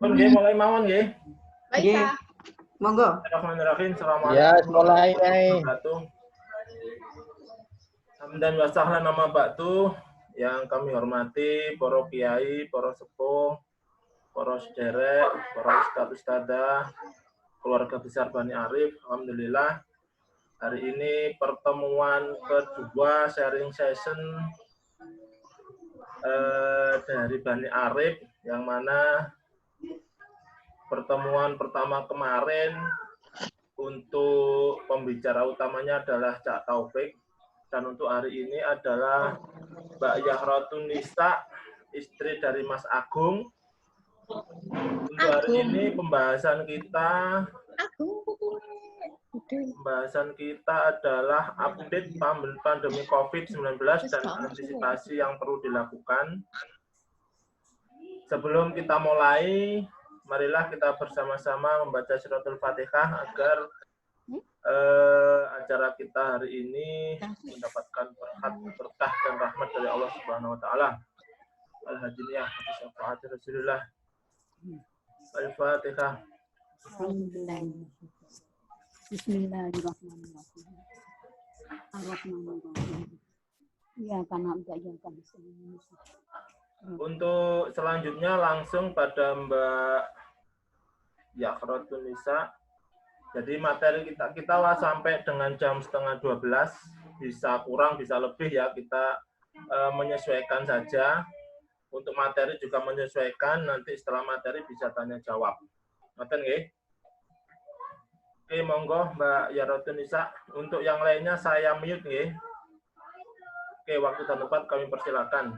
Pun nggih mulai mawon nggih. Nggih. Monggo. Bismillahirrahmanirrahim. Ya, Assalamualaikum mulai. warahmatullahi wabarakatuh. Hamdan wa sahlan nama ba'du yang kami hormati para kiai, para sepuh, para sederek, para ustadz-ustadzah, keluarga besar Bani Arif. Alhamdulillah hari ini pertemuan kedua sharing session dari Bani Arif, yang mana pertemuan pertama kemarin untuk pembicara utamanya adalah Cak Taufik, dan untuk hari ini adalah Mbak Yahratun Nisa, istri dari Mas Agung. Untuk hari ini pembahasan kita adalah update pandemi COVID-19 dan antisipasi yang perlu dilakukan. Sebelum kita mulai, marilah kita bersama-sama membaca suratul Fatihah agar acara kita hari ini mendapatkan berkah dan rahmat dari Allah Subhanahu wa taala. Al-Hadiniyah syafaat Rasulullah. Al-Fatihah. Bismillahirrahmanirrahim. Ar-Rahmanir-Rahim. Ya, karena enggak yang kami Untuk selanjutnya langsung pada Mbak Yahratun Nisa. Jadi materi kita lah sampai dengan jam 11:30, bisa kurang bisa lebih ya, kita menyesuaikan saja. Untuk materi juga menyesuaikan, nanti setelah materi bisa tanya jawab. Ngoten nggih? Oke, monggo Mbak Yahratun Nisa. Untuk yang lainnya saya mute nggih. Oke, waktu dan tempat kami persilakan.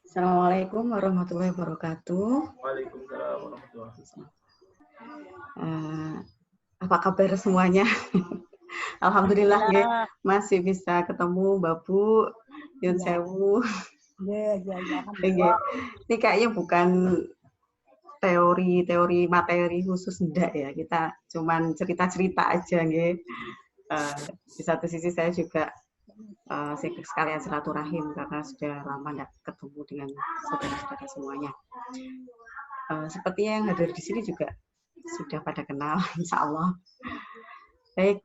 Assalamualaikum warahmatullahi wabarakatuh. Waalaikumsalam warahmatullahi wabarakatuh. Apa kabar semuanya? Alhamdulillah ya, masih bisa ketemu Mbak Bu, Yun Sewu. Ini kayaknya bukan teori materi khusus enggak ya, kita cuman cerita-cerita aja nggih. Di satu sisi saya juga sekalian silaturahim karena sudah lama tidak ketemu dengan saudara-saudara semuanya. Seperti yang hadir di sini juga sudah pada kenal, insya Allah. Baik,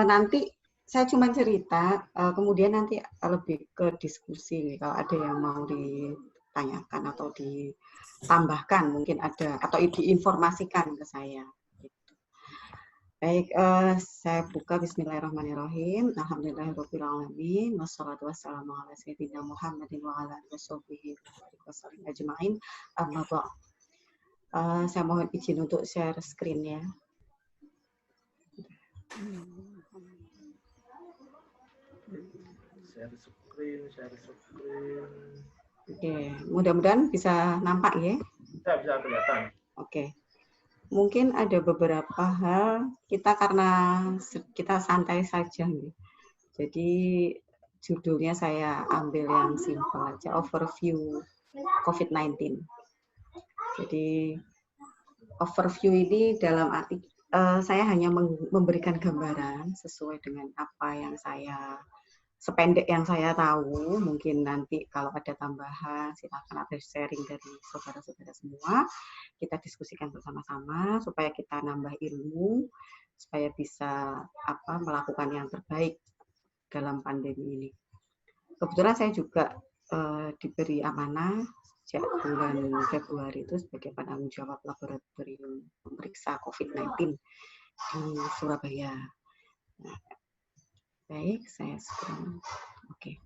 nanti saya cuma cerita, kemudian nanti lebih ke diskusi kalau ada yang mau ditanyakan atau ditambahkan mungkin ada atau diinformasikan ke saya. Baik, saya buka Bismillahirrahmanirrahim. Alhamdulillahirabbil alamin. Wassalatu wassalamu ala sayyidina Muhammadin wa ala alihi wasallam ajmain. Amma ba'd. Saya mohon izin untuk share screen ya. Share screen. Oke, mudah-mudahan bisa nampak ya. Bisa kelihatan. Oke. Mungkin ada beberapa hal karena kita santai saja nih. Jadi judulnya saya ambil yang simpel aja, overview COVID-19. Jadi overview ini dalam arti saya hanya memberikan gambaran sesuai dengan apa yang sependek yang saya tahu. Mungkin nanti kalau ada tambahan silakan ada sharing dari saudara-saudara semua. Kita diskusikan bersama-sama supaya kita nambah ilmu, supaya bisa melakukan yang terbaik dalam pandemi ini. Kebetulan saya juga diberi amanah sejak bulan Februari itu sebagai penanggung jawab laboratorium pemeriksa COVID-19 di Surabaya. Nah, baik, saya scroll. Oke.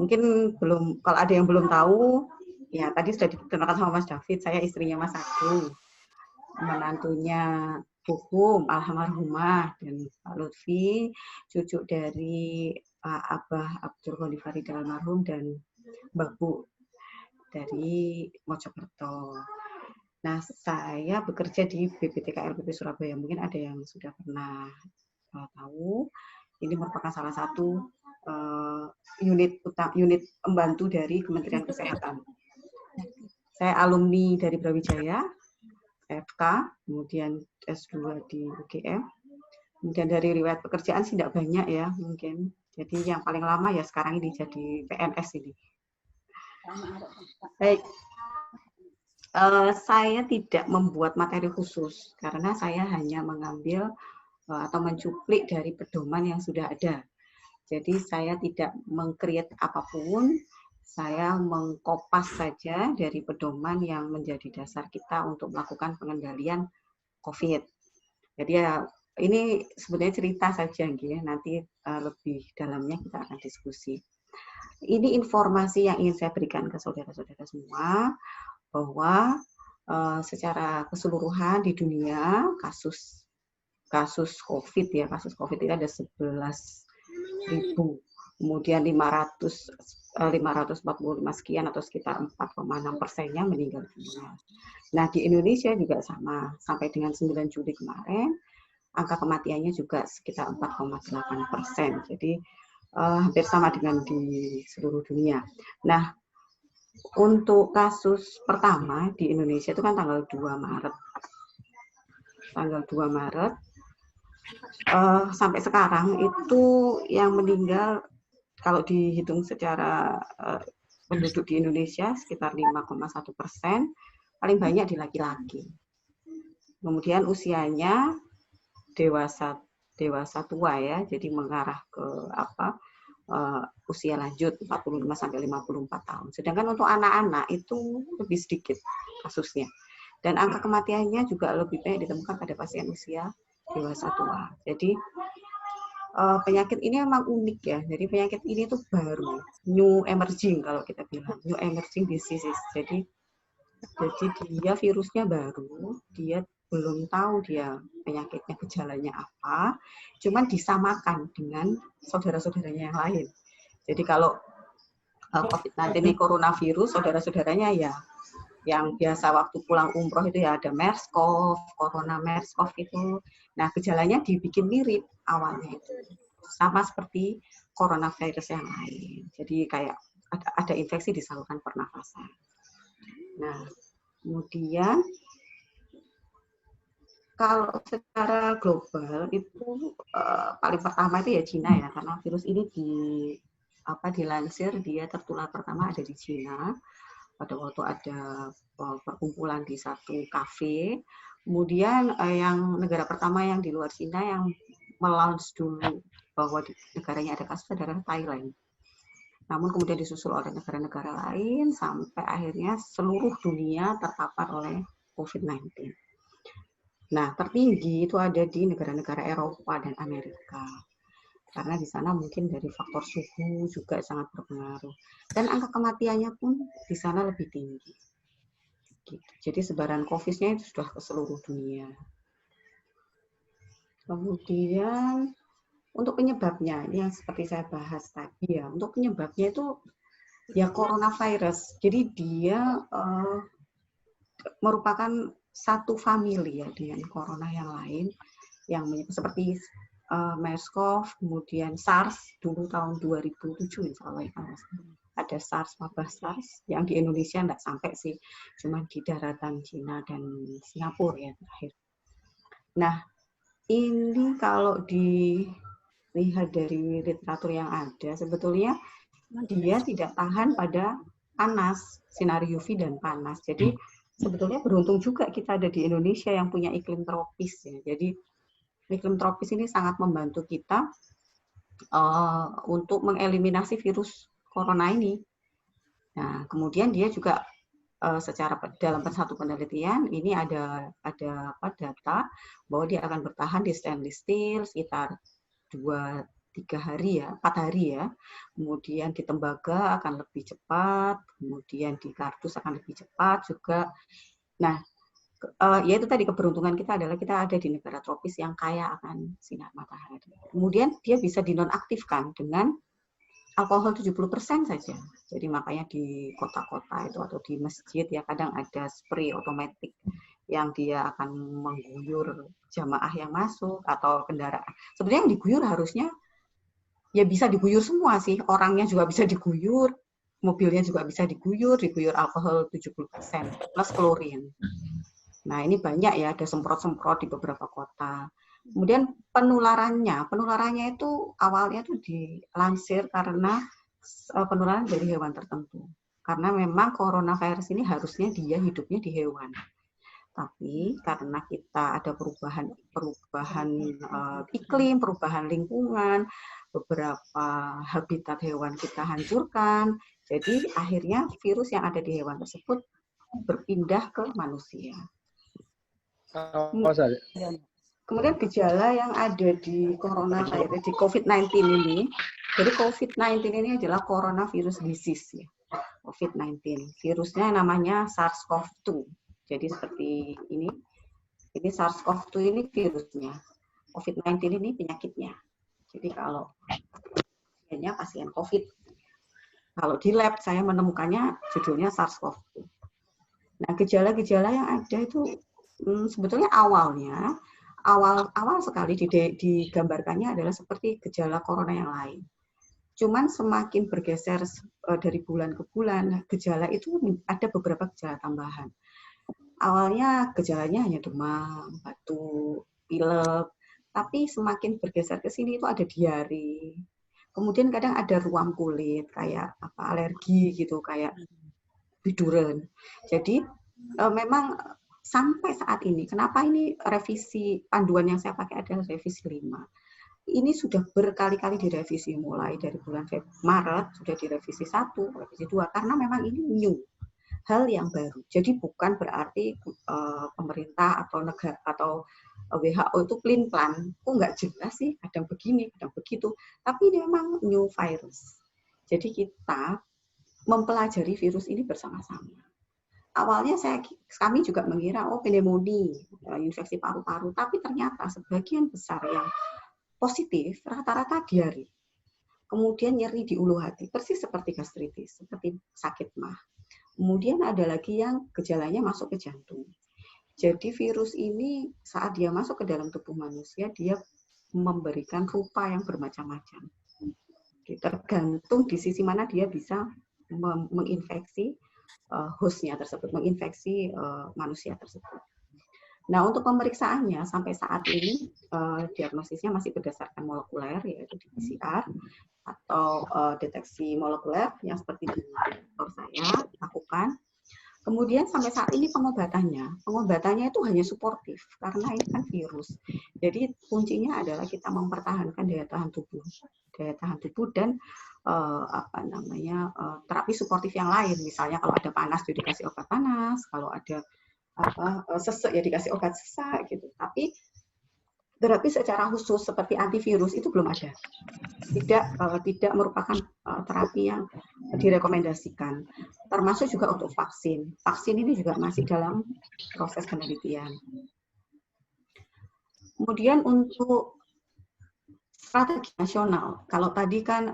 Mungkin kalau ada yang belum tahu, ya tadi sudah dikenalkan sama Mas David, saya istrinya Mas Agung, menantunya Buhum, almarhumah, dan Pak Lutfi, cucu dari Pak Abah Abdul Ghani Farid almarhum dan Mbak Bu dari Mojokerto. Nah, saya bekerja di BPTKLPP Surabaya. Mungkin ada yang sudah pernah tahu. Ini merupakan salah satu unit pembantu dari Kementerian Kesehatan. Saya alumni dari Brawijaya, FK, kemudian S2 di UGM. Kemudian dari riwayat pekerjaan sih tidak banyak ya mungkin. Jadi yang paling lama ya sekarang ini jadi PNS ini. Baik, saya tidak membuat materi khusus karena saya hanya mengambil atau mencuplik dari pedoman yang sudah ada. Jadi saya tidak meng-create apapun, saya mengkopas saja dari pedoman yang menjadi dasar kita untuk melakukan pengendalian COVID. Jadi ya ini sebenarnya cerita saja, ya. Nanti lebih dalamnya kita akan diskusi. Ini informasi yang ingin saya berikan ke saudara-saudara semua bahwa secara keseluruhan di dunia kasus COVID ya, kasus COVID itu ada 11.000, kemudian 545 sekian atau sekitar 4,6%-nya meninggal dunia. Nah di Indonesia juga sama, sampai dengan 9 Juli kemarin angka kematiannya juga sekitar 4,8%. Jadi hampir sama dengan di seluruh dunia. Nah untuk kasus pertama di Indonesia itu kan tanggal 2 Maret. Tanggal 2 Maret sampai sekarang itu yang meninggal kalau dihitung secara penduduk di Indonesia sekitar 5,1%, paling banyak di laki-laki. Kemudian usianya dewasa tua ya, jadi mengarah ke usia lanjut 45 sampai 54 tahun. Sedangkan untuk anak-anak itu lebih sedikit kasusnya. Dan angka kematiannya juga lebih banyak ditemukan pada pasien usia dewasa tua. Jadi penyakit ini memang unik ya. Jadi penyakit ini tuh baru, new emerging kalau kita bilang, new emerging diseases. Jadi dia virusnya baru, dia belum tahu dia penyakitnya gejalanya apa, cuman disamakan dengan saudara-saudaranya yang lain. Jadi kalau COVID-19 ini coronavirus, saudara-saudaranya ya yang biasa waktu pulang umroh itu ya ada MERS-CoV, Corona MERS-CoV itu. Nah, gejalanya dibikin mirip awalnya itu. Sama seperti coronavirus yang lain. Jadi kayak ada infeksi di saluran pernafasan. Nah, kemudian kalau secara global itu paling pertama itu ya Cina ya, karena virus ini dilansir dia tertular pertama ada di Cina. Pada waktu ada perkumpulan di satu kafe, kemudian yang negara pertama yang di luar Cina yang melaunch dulu bahwa di negaranya ada kasus adalah Thailand. Namun kemudian disusul oleh negara-negara lain sampai akhirnya seluruh dunia terpapar oleh COVID-19. Nah, tertinggi itu ada di negara-negara Eropa dan Amerika. Karena di sana mungkin dari faktor suhu juga sangat berpengaruh. Dan angka kematiannya pun di sana lebih tinggi. Gitu. Jadi sebaran COVID-nya itu sudah ke seluruh dunia. Kemudian untuk penyebabnya, ini yang seperti saya bahas tadi ya, untuk penyebabnya itu ya coronavirus. Jadi dia merupakan satu famili ya dengan corona yang lain, yang seperti MERS-CoV, kemudian SARS dulu tahun 2007 insya Allah ada SARS, wabah SARS yang di Indonesia enggak sampai sih, cuma di daratan Cina dan Singapura ya terakhir. Nah ini kalau dilihat dari literatur yang ada sebetulnya dia tidak tahan pada panas, sinar UV dan panas. Jadi sebetulnya beruntung juga kita ada di Indonesia yang punya iklim tropis ya. Jadi iklim tropis ini sangat membantu kita untuk mengeliminasi virus corona ini. Nah, kemudian dia juga secara dalam satu penelitian ini ada data bahwa dia akan bertahan di stainless steel sekitar 4 hari ya. Kemudian di tembaga akan lebih cepat, kemudian di kardus akan lebih cepat juga. Nah, ya itu tadi keberuntungan kita adalah kita ada di negara tropis yang kaya akan sinar matahari. Kemudian dia bisa dinonaktifkan dengan alkohol 70% saja. Jadi makanya di kota-kota itu atau di masjid ya kadang ada spray otomatis yang dia akan mengguyur jamaah yang masuk atau kendaraan. Sebenarnya yang diguyur harusnya ya bisa diguyur semua sih. Orangnya juga bisa diguyur, mobilnya juga bisa diguyur alkohol 70% plus klorin. Nah, ini banyak ya, ada semprot-semprot di beberapa kota. Kemudian penularannya itu awalnya itu dilansir karena penularan dari hewan tertentu. Karena memang coronavirus ini harusnya dia hidupnya di hewan. Tapi karena kita ada perubahan iklim, perubahan lingkungan, beberapa habitat hewan kita hancurkan, jadi akhirnya virus yang ada di hewan tersebut berpindah ke manusia. Kemudian gejala yang ada di coronavirus, di COVID-19 ini, jadi COVID-19 ini adalah coronavirus disease ya. COVID-19, virusnya namanya SARS-CoV-2. Jadi seperti ini SARS-CoV-2 ini virusnya, COVID-19 ini penyakitnya. Jadi kalau pasiennya pasien COVID, kalau di lab saya menemukannya judulnya SARS-CoV-2. Nah, gejala-gejala yang ada itu sebetulnya awal sekali digambarkannya adalah seperti gejala corona yang lain. Cuman semakin bergeser dari bulan ke bulan, gejala itu ada beberapa gejala tambahan. Awalnya gejalanya hanya demam, batuk, pilek, tapi semakin bergeser ke sini itu ada diare. Kemudian kadang ada ruam kulit kayak alergi gitu, kayak biduran. Jadi memang sampai saat ini, kenapa ini revisi panduan yang saya pakai adalah revisi 5. Ini sudah berkali-kali direvisi, mulai dari bulan Maret sudah direvisi 1, revisi 2, karena memang ini new, hal yang baru. Jadi bukan berarti pemerintah atau negara atau WHO itu pelin-pelan, kok nggak jelas sih, kadang begini, kadang begitu. Tapi ini memang new virus. Jadi kita mempelajari virus ini bersama-sama. Awalnya kami juga mengira pneumonia, infeksi paru-paru, tapi ternyata sebagian besar yang positif rata-rata diare. Kemudian nyeri di ulu hati, persis seperti gastritis, seperti sakit mah. Kemudian ada lagi yang gejalanya masuk ke jantung. Jadi virus ini saat dia masuk ke dalam tubuh manusia, dia memberikan rupa yang bermacam-macam. Tergantung di sisi mana dia bisa menginfeksi hostnya tersebut, menginfeksi manusia tersebut. Nah, untuk pemeriksaannya sampai saat ini diagnosisnya masih berdasarkan molekuler, yaitu di PCR atau deteksi molekuler yang seperti di kantor saya lakukan. Kemudian sampai saat ini pengobatannya itu hanya suportif karena ini kan virus. Jadi kuncinya adalah kita mempertahankan daya tahan tubuh dan terapi suportif yang lain. Misalnya kalau ada panas jadi dikasih obat panas, kalau ada sesek ya dikasih obat sesak gitu. Tapi terapi secara khusus seperti antivirus itu belum ada. Tidak merupakan terapi yang direkomendasikan. Termasuk juga untuk vaksin. Vaksin ini juga masih dalam proses penelitian. Kemudian untuk strategi nasional, kalau tadi kan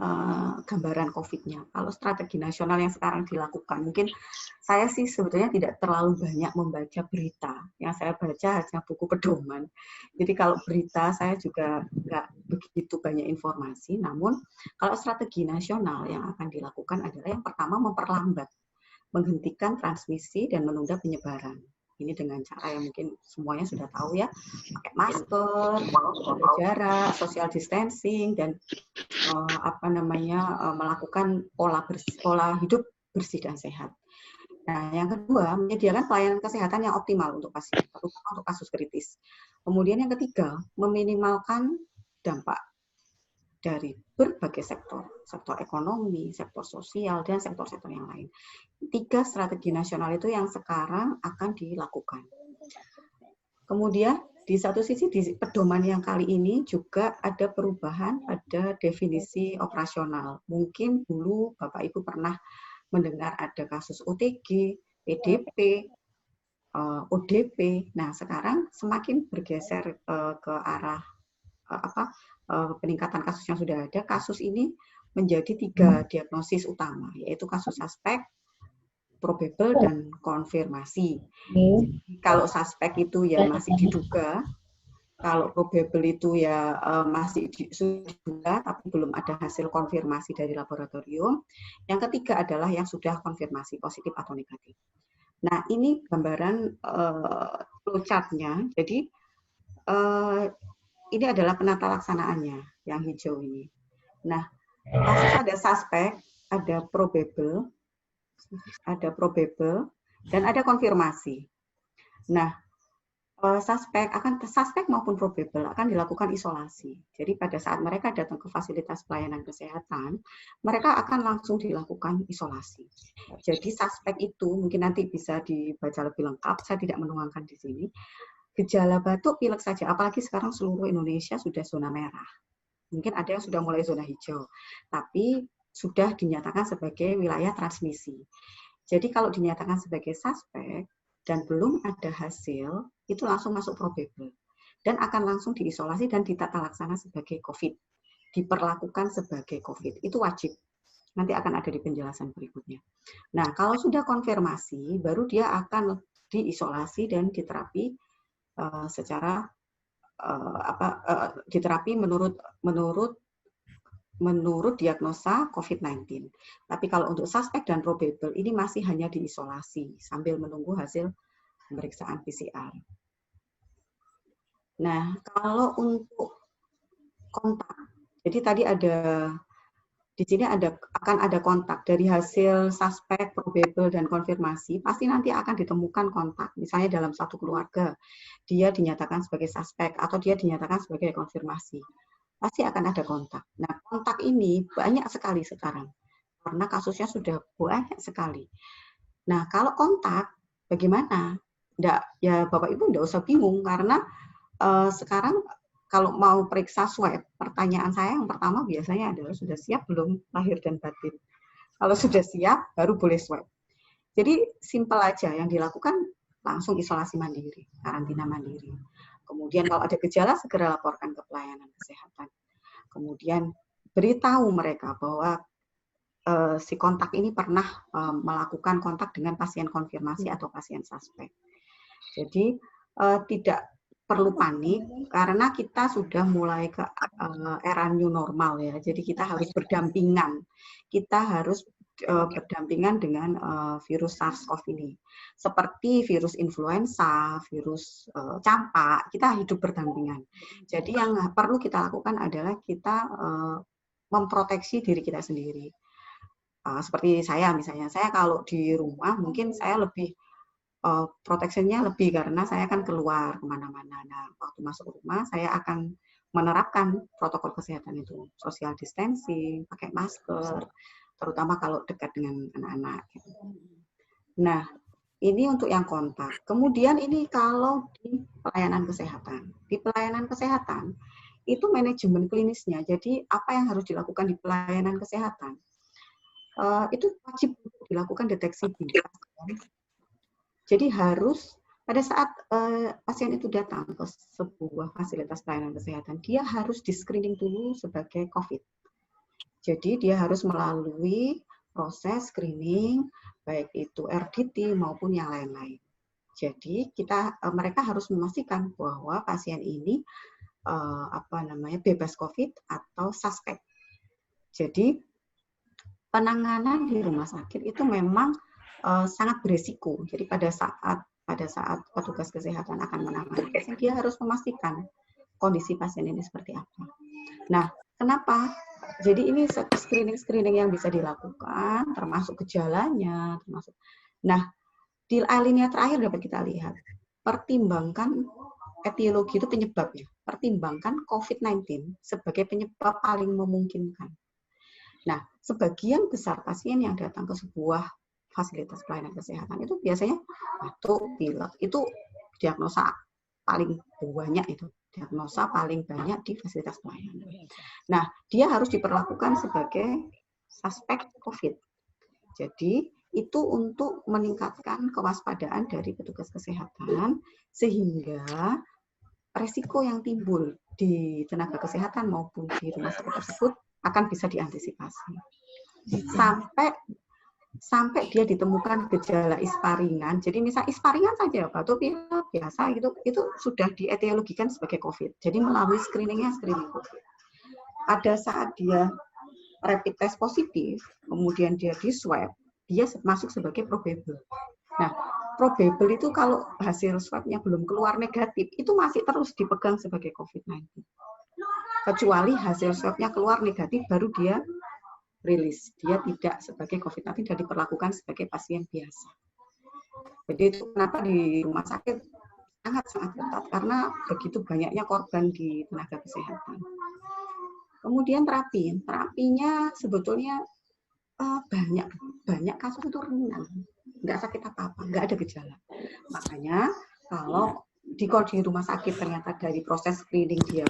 gambaran COVID-nya, kalau strategi nasional yang sekarang dilakukan, mungkin saya sih sebetulnya tidak terlalu banyak membaca berita, yang saya baca hanya buku pedoman. Jadi kalau berita saya juga nggak begitu banyak informasi, namun kalau strategi nasional yang akan dilakukan adalah yang pertama memperlambat, menghentikan transmisi dan menunda penyebaran. Ini dengan cara yang mungkin semuanya sudah tahu ya, pakai masker, jaga jarak, social distancing, dan melakukan pola hidup bersih dan sehat. Nah, yang kedua, menyediakan pelayanan kesehatan yang optimal untuk pasien, terutama untuk kasus kritis. Kemudian yang ketiga, meminimalkan dampak dari berbagai sektor ekonomi, sektor sosial, dan sektor-sektor yang lain. 3 strategi nasional itu yang sekarang akan dilakukan. Kemudian di satu sisi di pedoman yang kali ini juga ada perubahan pada definisi operasional. Mungkin dulu Bapak Ibu pernah mendengar ada kasus OTG, PDP, ODP. Nah, sekarang semakin bergeser ke arah peningkatan kasus yang sudah ada. Kasus ini menjadi 3 diagnosis utama, yaitu kasus suspek, probable, dan konfirmasi. Kalau suspek itu ya masih diduga, kalau probable itu ya masih diduga, tapi belum ada hasil konfirmasi dari laboratorium. Yang ketiga adalah yang sudah konfirmasi positif atau negatif. Nah, ini gambaran flowchart-nya. Jadi ini adalah penata laksanaannya yang hijau ini. Nah, kasus ada suspek, ada probable, ada probable, dan ada konfirmasi. Nah, suspek maupun probable akan dilakukan isolasi. Jadi pada saat mereka datang ke fasilitas pelayanan kesehatan, mereka akan langsung dilakukan isolasi. Jadi suspek itu mungkin nanti bisa dibaca lebih lengkap, saya tidak menuangkan di sini. Gejala batuk, pilek saja, apalagi sekarang seluruh Indonesia sudah zona merah. Mungkin ada yang sudah mulai zona hijau, tapi sudah dinyatakan sebagai wilayah transmisi. Jadi kalau dinyatakan sebagai suspek dan belum ada hasil, itu langsung masuk probable. Dan akan langsung diisolasi dan ditata laksana sebagai COVID. Diperlakukan sebagai COVID. Itu wajib. Nanti akan ada di penjelasan berikutnya. Nah, kalau sudah konfirmasi, baru dia akan diisolasi dan diterapi secara diterapi menurut diagnosa COVID-19. Tapi kalau untuk suspek dan probable ini masih hanya diisolasi sambil menunggu hasil pemeriksaan PCR. Nah, kalau untuk kontak, jadi tadi di sini akan ada kontak dari hasil suspek, probable, dan konfirmasi, pasti nanti akan ditemukan kontak. Misalnya dalam satu keluarga, dia dinyatakan sebagai suspek atau dia dinyatakan sebagai konfirmasi. Pasti akan ada kontak. Nah, kontak ini banyak sekali sekarang, karena kasusnya sudah banyak sekali. Nah, kalau kontak, bagaimana? Ya Bapak Ibu tidak usah bingung, karena sekarang kalau mau periksa swab, pertanyaan saya yang pertama biasanya adalah sudah siap belum lahir dan batin. Kalau sudah siap, baru boleh swab. Jadi simpel aja, yang dilakukan langsung isolasi mandiri, karantina mandiri. Kemudian kalau ada gejala, segera laporkan ke pelayanan kesehatan. Kemudian beritahu mereka bahwa si kontak ini pernah melakukan kontak dengan pasien konfirmasi atau pasien suspek. Jadi tidak perlu panik karena kita sudah mulai ke era new normal ya. Jadi kita harus berdampingan. Kita harus berdampingan dengan virus SARS-CoV ini. Seperti virus influenza, virus campak, kita hidup berdampingan. Jadi yang perlu kita lakukan adalah kita memproteksi diri kita sendiri. Seperti saya misalnya, saya kalau di rumah mungkin saya lebih proteksinya lebih karena saya akan keluar kemana-mana. Nah, waktu masuk rumah saya akan menerapkan protokol kesehatan itu, social distancing, pakai masker, terutama kalau dekat dengan anak-anak. Gitu. Nah, ini untuk yang kontak. Kemudian ini kalau di pelayanan kesehatan. Di pelayanan kesehatan itu manajemen klinisnya. Jadi apa yang harus dilakukan di pelayanan kesehatan? Itu wajib dilakukan deteksi dini. Jadi harus pada saat pasien itu datang ke sebuah fasilitas pelayanan kesehatan, dia harus di-screening dulu sebagai COVID. Jadi dia harus melalui proses screening, baik itu RDT maupun yang lain-lain. Jadi mereka harus memastikan bahwa pasien ini bebas COVID atau suspek. Jadi penanganan di rumah sakit itu memang sangat berisiko. Jadi pada saat petugas kesehatan akan menangani pasien, dia harus memastikan kondisi pasien ini seperti apa. Nah, kenapa? Jadi ini screening yang bisa dilakukan, termasuk gejalanya, termasuk. Nah, di alinea terakhir dapat kita lihat, pertimbangkan etiologi itu penyebabnya. Pertimbangkan COVID-19 sebagai penyebab paling memungkinkan. Nah, sebagian besar pasien yang datang ke sebuah fasilitas pelayanan kesehatan itu biasanya batuk, pilek, itu diagnosa paling banyak itu. Diagnosa paling banyak di fasilitas pelayanan. Nah, dia harus diperlakukan sebagai suspek COVID. Jadi, itu untuk meningkatkan kewaspadaan dari petugas kesehatan, sehingga resiko yang timbul di tenaga kesehatan maupun di rumah sakit tersebut akan bisa diantisipasi. Sampai dia ditemukan gejala ispa ringan. Jadi misal ispa ringan saja, batuk pilek biasa itu sudah dietiologikan sebagai COVID. Jadi melalui screening COVID. Pada saat dia rapid test positif, kemudian dia di swab, dia masuk sebagai probable. Nah, probable itu kalau hasil swabnya belum keluar negatif, itu masih terus dipegang sebagai COVID-19. Kecuali hasil swabnya keluar negatif, baru dia rilis. Dia tidak sebagai COVID-19 dan diperlakukan sebagai pasien biasa. Jadi itu kenapa di rumah sakit sangat-sangat ketat karena begitu banyaknya korban di tenaga kesehatan. Kemudian terapinya sebetulnya banyak kasus itu ringan, nggak sakit apa-apa, nggak ada gejala. Makanya kalau di rumah sakit ternyata dari proses screening dia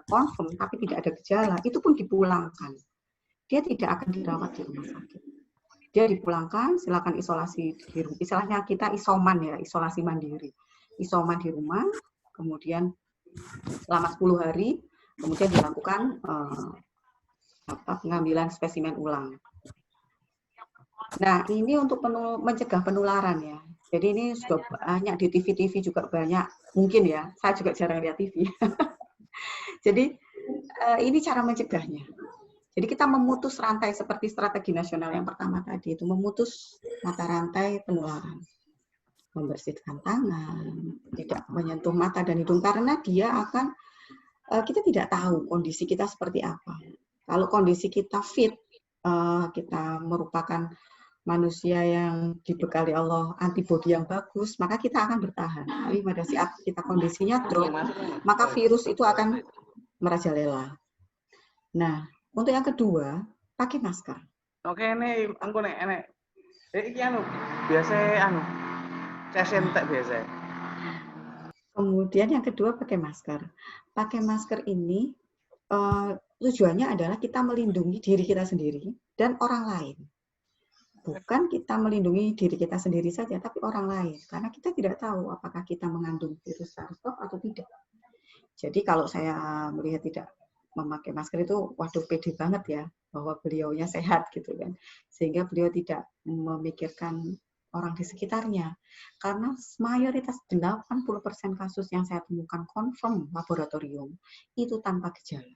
confirm tapi tidak ada gejala, itu pun dipulangkan. Dia tidak akan dirawat di rumah sakit. Dia dipulangkan, silakan isolasi di rumah. Istilahnya kita isoman ya, isolasi mandiri. Isoman di rumah, kemudian selama 10 hari, kemudian dilakukan pengambilan spesimen ulang. Nah, ini untuk mencegah penularan ya. Jadi ini sudah banyak di TV-TV juga banyak, mungkin ya. Saya juga jarang lihat TV. Jadi ini cara mencegahnya. Jadi kita memutus rantai seperti strategi nasional yang pertama tadi itu memutus mata rantai penularan. Membersihkan tangan, tidak menyentuh mata dan hidung karena dia akan kita tidak tahu kondisi kita seperti apa. Kalau kondisi kita fit, kita merupakan manusia yang dibekali Allah antibodi yang bagus, maka kita akan bertahan. Tapi pada saat kita kondisinya drop, maka virus itu akan merajalela. Nah, untuk yang kedua, pakai masker. Oke, ini aku nek iki biasa cesentek biasa. Kemudian yang kedua pakai masker. Pakai masker ini tujuannya adalah kita melindungi diri kita sendiri dan orang lain. Bukan kita melindungi diri kita sendiri saja, tapi orang lain. Karena kita tidak tahu apakah kita mengandung virus SARS-CoV atau tidak. Jadi kalau saya melihat tidak memakai masker itu, waduh pede banget ya, bahwa beliaunya sehat gitu kan. Sehingga beliau tidak memikirkan orang di sekitarnya. Karena mayoritas 80% kasus yang saya temukan confirm laboratorium, itu tanpa gejala.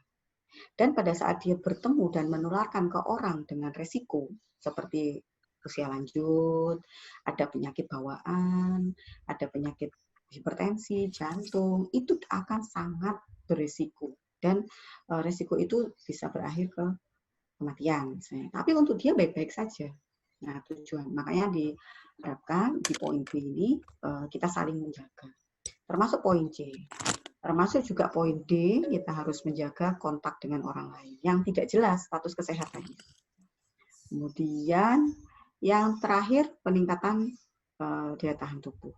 Dan pada saat dia bertemu dan menularkan ke orang dengan resiko, seperti usia lanjut, ada penyakit bawaan, ada penyakit hipertensi, jantung, itu akan sangat berisiko. Dan risiko itu bisa berakhir ke kematian misalnya. Tapi untuk dia baik-baik saja. Nah, tujuan. Makanya diharapkan di poin B ini kita saling menjaga. Termasuk poin C. Termasuk juga poin D, kita harus menjaga kontak dengan orang lain yang tidak jelas status kesehatannya. Kemudian yang terakhir, peningkatan daya tahan tubuh.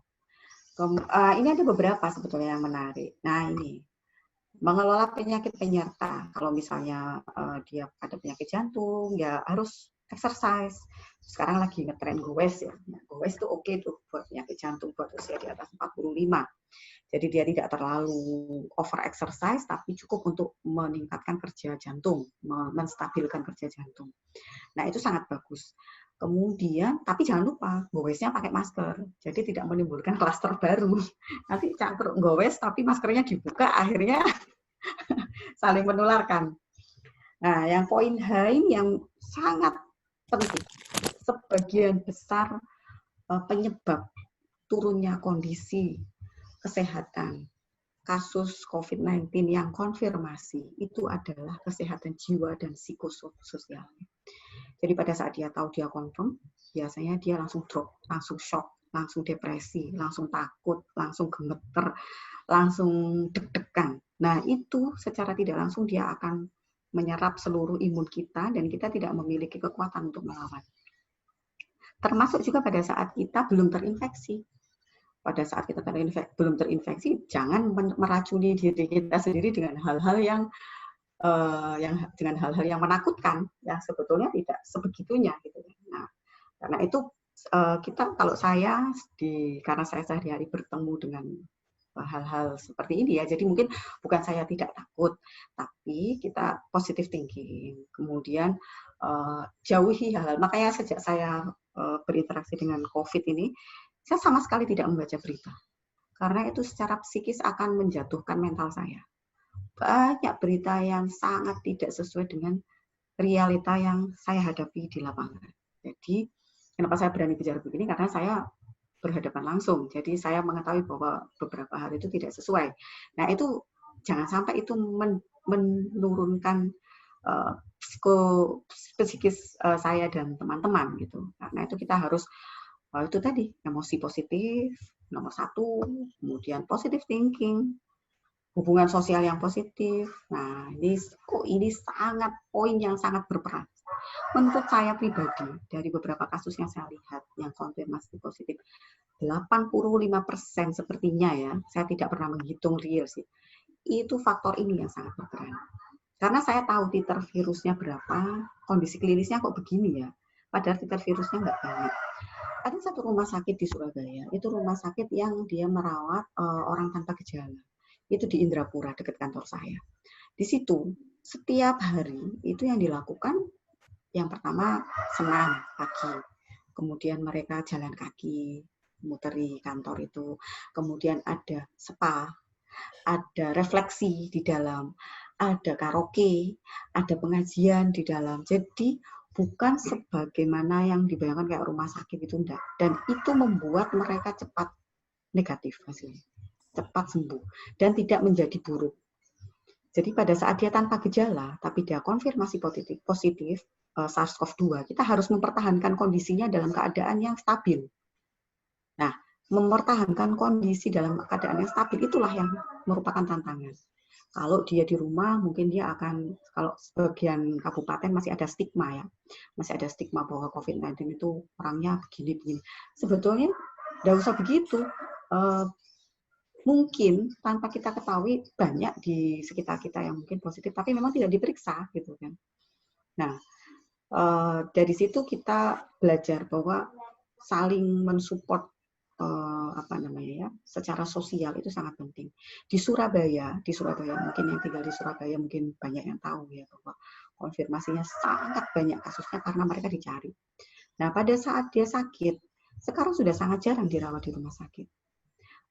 Ini ada beberapa sebetulnya yang menarik. Nah, ini mengelola penyakit penyerta. Kalau misalnya dia ada penyakit jantung, ya harus exercise. Sekarang lagi ngetren goes ya. Goes itu oke tuh buat penyakit jantung buat usia di atas 45. Jadi dia tidak terlalu over exercise, tapi cukup untuk meningkatkan kerja jantung, menstabilkan kerja jantung. Nah, itu sangat bagus. Kemudian, tapi jangan lupa, gowesnya pakai masker. Jadi tidak menimbulkan klaster baru. Nanti campur gowes, tapi maskernya dibuka, akhirnya saling menularkan. Nah, yang poin H ini yang sangat penting. Sebagian besar penyebab turunnya kondisi kesehatan kasus COVID-19 yang konfirmasi itu adalah kesehatan jiwa dan psikososial. Jadi pada saat dia tahu dia confirm, biasanya dia langsung drop, langsung shock, langsung depresi, langsung takut, langsung gemeter, langsung deg-degan. Nah, itu secara tidak langsung dia akan menyerap seluruh imun kita dan kita tidak memiliki kekuatan untuk melawan. Termasuk juga pada saat kita belum terinfeksi. Pada saat kita belum terinfeksi, jangan meracuni diri kita sendiri dengan hal-hal yang menakutkan, ya sebetulnya tidak sebegitunya gitu. Nah, karena itu kita kalau karena saya sehari-hari bertemu dengan hal-hal seperti ini ya, jadi mungkin bukan saya tidak takut, tapi kita positive thinking, kemudian jauhi hal-hal. Makanya sejak saya berinteraksi dengan COVID ini, saya sama sekali tidak membaca berita, karena itu secara psikis akan menjatuhkan mental saya. Banyak berita yang sangat tidak sesuai dengan realita yang saya hadapi di lapangan. Jadi, kenapa saya berani bicara begini? Karena saya berhadapan langsung. Jadi, saya mengetahui bahwa beberapa hal itu tidak sesuai. Nah, itu jangan sampai itu menurunkan psikis saya dan teman-teman gitu. Karena itu kita harus itu tadi emosi positif nomor 1, kemudian positive thinking, hubungan sosial yang positif. Nah, ini sangat poin yang sangat berperan. Menurut saya pribadi, dari beberapa kasus yang saya lihat yang konfirmasi positif, 85% sepertinya ya, saya tidak pernah menghitung real sih, itu faktor ini yang sangat berperan. Karena saya tahu titer virusnya berapa, kondisi klinisnya kok begini ya, padahal titer virusnya nggak banyak. Ada satu rumah sakit di Surabaya, itu rumah sakit yang dia merawat orang tanpa gejala. Itu di Indrapura, dekat kantor saya. Di situ, setiap hari itu yang dilakukan, yang pertama senam pagi, kemudian mereka jalan kaki, muteri kantor itu, kemudian ada spa, ada refleksi di dalam, ada karaoke, ada pengajian di dalam. Jadi bukan sebagaimana yang dibayangkan kayak rumah sakit itu enggak. Dan itu membuat mereka cepat negatif hasilnya, cepat sembuh dan tidak menjadi buruk. Jadi pada saat dia tanpa gejala, tapi dia konfirmasi positif SARS-CoV-2, kita harus mempertahankan kondisinya dalam keadaan yang stabil. Nah, mempertahankan kondisi dalam keadaan yang stabil itulah yang merupakan tantangan. Kalau dia di rumah, mungkin dia akan, kalau sebagian kabupaten masih ada stigma ya, masih ada stigma bahwa COVID-19 itu orangnya begini-begini. Sebetulnya nggak usah begitu. Mungkin tanpa kita ketahui banyak di sekitar kita yang mungkin positif, tapi memang tidak diperiksa gitu kan. Nah, dari situ kita belajar bahwa saling mensupport secara sosial itu sangat penting. Di Surabaya mungkin yang tinggal di Surabaya mungkin banyak yang tahu ya bahwa konfirmasinya sangat banyak kasusnya karena mereka dicari. Nah, pada saat dia sakit, sekarang sudah sangat jarang dirawat di rumah sakit.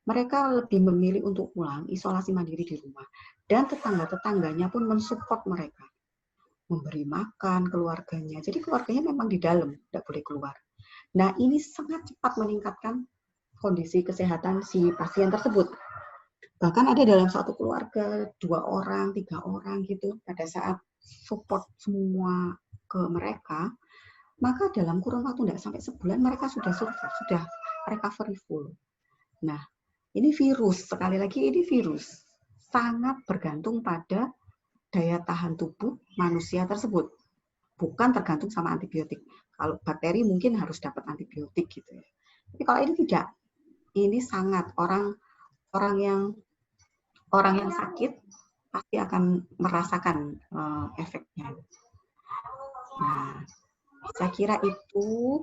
Mereka lebih memilih untuk pulang isolasi mandiri di rumah, dan tetangga-tetangganya pun mensupport mereka, memberi makan keluarganya. Jadi keluarganya memang di dalam, tidak boleh keluar. Nah, ini sangat cepat meningkatkan kondisi kesehatan si pasien tersebut. Bahkan ada dalam satu keluarga 2 orang, 3 orang gitu. Pada saat support semua ke mereka, maka dalam kurun waktu tidak sampai sebulan mereka sudah survive, sudah recovery full. Nah, ini virus, sekali lagi ini virus. Sangat bergantung pada daya tahan tubuh manusia tersebut. Bukan tergantung sama antibiotik. Kalau bakteri mungkin harus dapat antibiotik gitu ya. Tapi kalau ini tidak. Ini sangat orang yang sakit pasti akan merasakan efeknya. Nah, saya kira itu.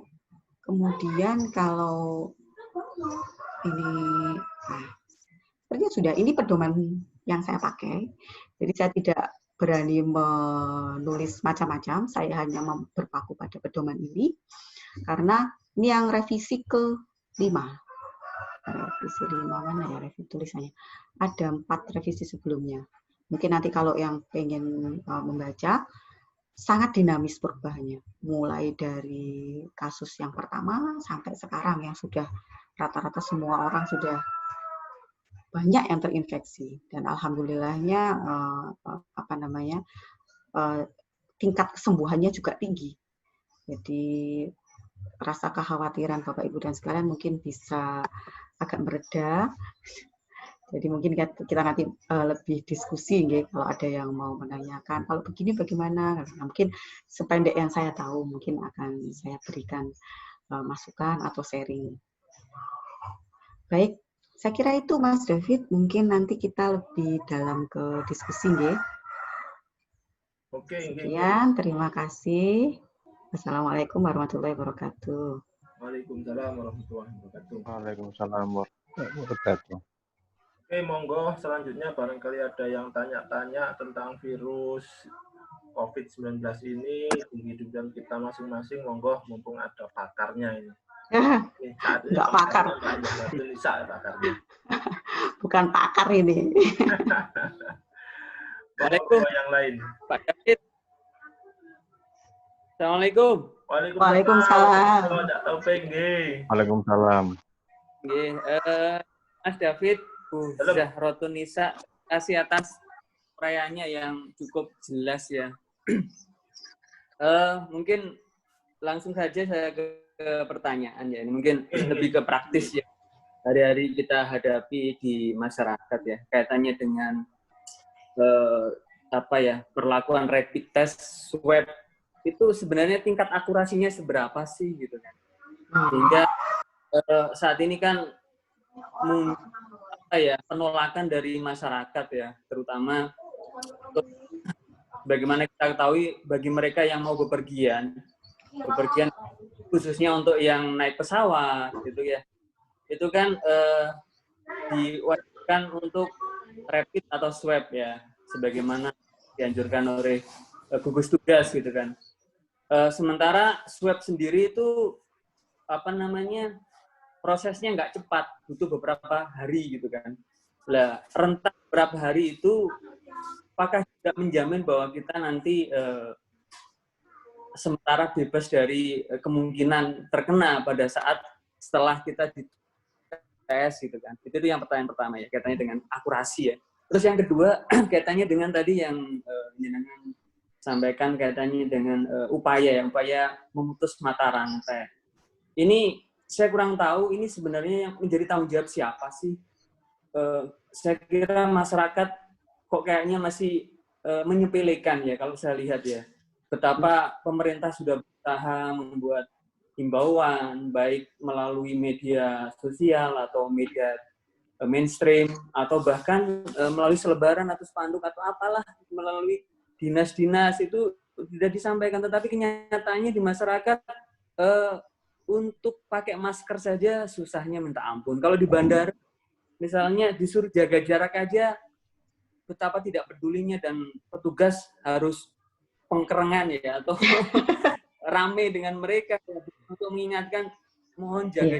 Kemudian kalau ini, sepertinya sudah, ini pedoman yang saya pakai. Jadi saya tidak berani menulis macam-macam, saya hanya berpaku pada pedoman ini, karena ini yang revisi ke-5. Revisi 5 mana ya revisi tulisannya? Ada 4 revisi sebelumnya. Mungkin nanti kalau yang pengen membaca, sangat dinamis perubahannya. Mulai dari kasus yang pertama sampai sekarang yang sudah rata-rata semua orang sudah banyak yang terinfeksi, dan alhamdulillahnya tingkat kesembuhannya juga tinggi. Jadi rasa kekhawatiran Bapak Ibu dan sekalian mungkin bisa agak mereda. Jadi mungkin kita nanti lebih diskusi nggih, kalau ada yang mau menanyakan kalau begini bagaimana. Nah, mungkin sependek yang saya tahu mungkin akan saya berikan masukan atau sharing. Baik, saya kira itu Mas David, mungkin nanti kita lebih dalam ke diskusi nggih. Oke, sekian, terima kasih. Assalamualaikum warahmatullahi wabarakatuh. Waalaikumsalam warahmatullahi wabarakatuh. Waalaikumsalam warahmatullahi wabarakatuh. Oke, monggo selanjutnya barangkali ada yang tanya-tanya tentang virus COVID-19 ini di kehidupan kita masing-masing, monggo mumpung ada pakarnya ini. Enggak pakar. Bisa pakarnya. Bukan pakar ini. Waalaikumsalam yang lain. Pak David. Assalamualaikum. Waalaikumsalam. Waalaikumsalam. Mas David, Bu Zahratun Nisa, kasih atas perayaannya yang cukup jelas ya. Mungkin langsung saja saya ke pertanyaan ya. Ini mungkin lebih ke praktis ya. Hari-hari kita hadapi di masyarakat ya. Kaitannya dengan perlakuan rapid test swab itu sebenarnya tingkat akurasinya seberapa sih gitu kan. Sehingga saat ini kan penolakan dari masyarakat ya, terutama bagaimana kita ketahui bagi mereka yang mau bepergian khususnya untuk yang naik pesawat gitu ya, itu kan diwajibkan untuk rapid atau swab ya, sebagaimana dianjurkan oleh gugus tugas gitu kan. Sementara swab sendiri itu prosesnya nggak cepat, butuh beberapa hari gitu kan. Lah, rentang beberapa hari itu apakah tidak menjamin bahwa kita nanti sementara bebas dari kemungkinan terkena pada saat setelah kita dites gitu kan. Itu yang pertanyaan pertama ya, kaitannya dengan akurasi ya. Terus yang kedua kaitannya dengan tadi yang jenengan sampaikan kaitannya dengan upaya memutus mata rantai. Ini saya kurang tahu ini sebenarnya yang menjadi tanggung jawab siapa sih? Saya kira masyarakat kok kayaknya masih menyepelekan ya kalau saya lihat ya. Betapa pemerintah sudah berusaha membuat himbauan baik melalui media sosial atau media mainstream atau bahkan melalui selebaran atau spanduk atau apalah melalui dinas-dinas itu tidak disampaikan, tetapi kenyataannya di masyarakat untuk pakai masker saja susahnya minta ampun. Kalau di bandara misalnya disuruh jaga jarak aja betapa tidak pedulinya dan petugas harus pengkerengan ya atau rame dengan mereka ya, untuk mengingatkan mohon jaga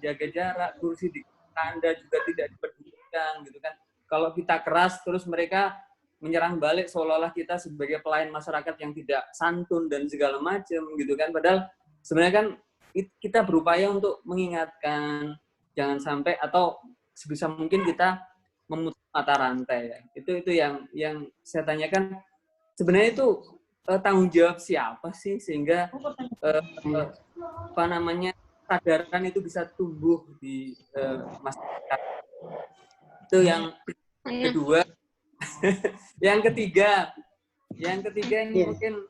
jarak, kursi di Anda juga tidak dipedulikan gitu kan. Kalau kita keras terus mereka menyerang balik seolah-olah kita sebagai pelayan masyarakat yang tidak santun dan segala macam gitu kan. Padahal sebenarnya kan kita berupaya untuk mengingatkan jangan sampai atau sebisa mungkin kita memutus mata rantai ya. Itu yang saya tanyakan sebenarnya itu tanggung jawab siapa sih sehingga kesadaran itu bisa tumbuh di masyarakat. Itu yang kedua. Yang ketiga ini mungkin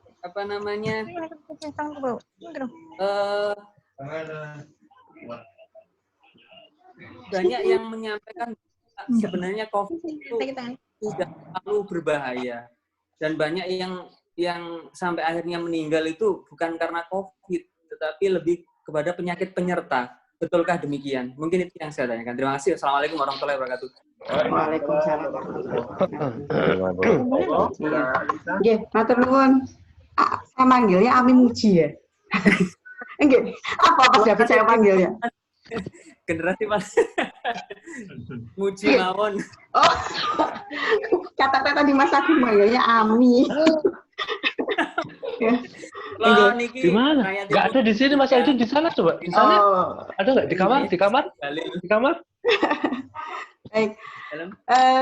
banyak yang menyampaikan sebenarnya COVID itu sudah terlalu berbahaya dan banyak yang sampai akhirnya meninggal itu bukan karena COVID tetapi lebih kepada penyakit penyerta. Betulkah demikian? Mungkin itu yang saya tanyakan. Terima kasih. Assalamualaikum warahmatullahi wabarakatuh. Waalaikumsalam warahmatullahi wabarakatuh. Nggih, matur nuwun. Saya manggilnya Ami Muji ya. Nggih, apa Mas David saya panggilnya? Generasi Mas. Muji mawon. Oh. Kata-kata di Mas Agung manggilnya Ami. Loh, niki di mana? Nggak ada di sini, Mas Aidin di sana coba. Di sana ada nggak di kamar? Di kamar? Di kamar? Baik,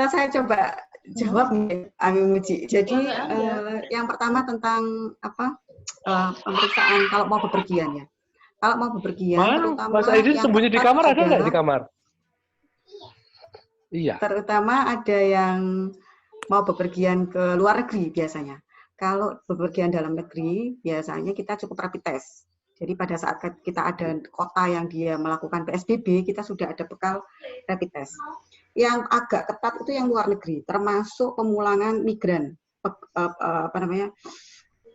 saya coba jawab nih, Ami Muji. Jadi yang pertama tentang pemeriksaan kalau mau bepergian ya. Kalau mau bepergian, terutama Mas Aidin sembunyi di kamar ada nggak di kamar? Iya. Terutama ada yang mau bepergian ke luar negeri biasanya. Kalau bepergian dalam negeri, biasanya kita cukup rapid test. Jadi pada saat kita ada kota yang dia melakukan PSBB, kita sudah ada bekal rapid test. Yang agak ketat itu yang luar negeri, termasuk pemulangan migran,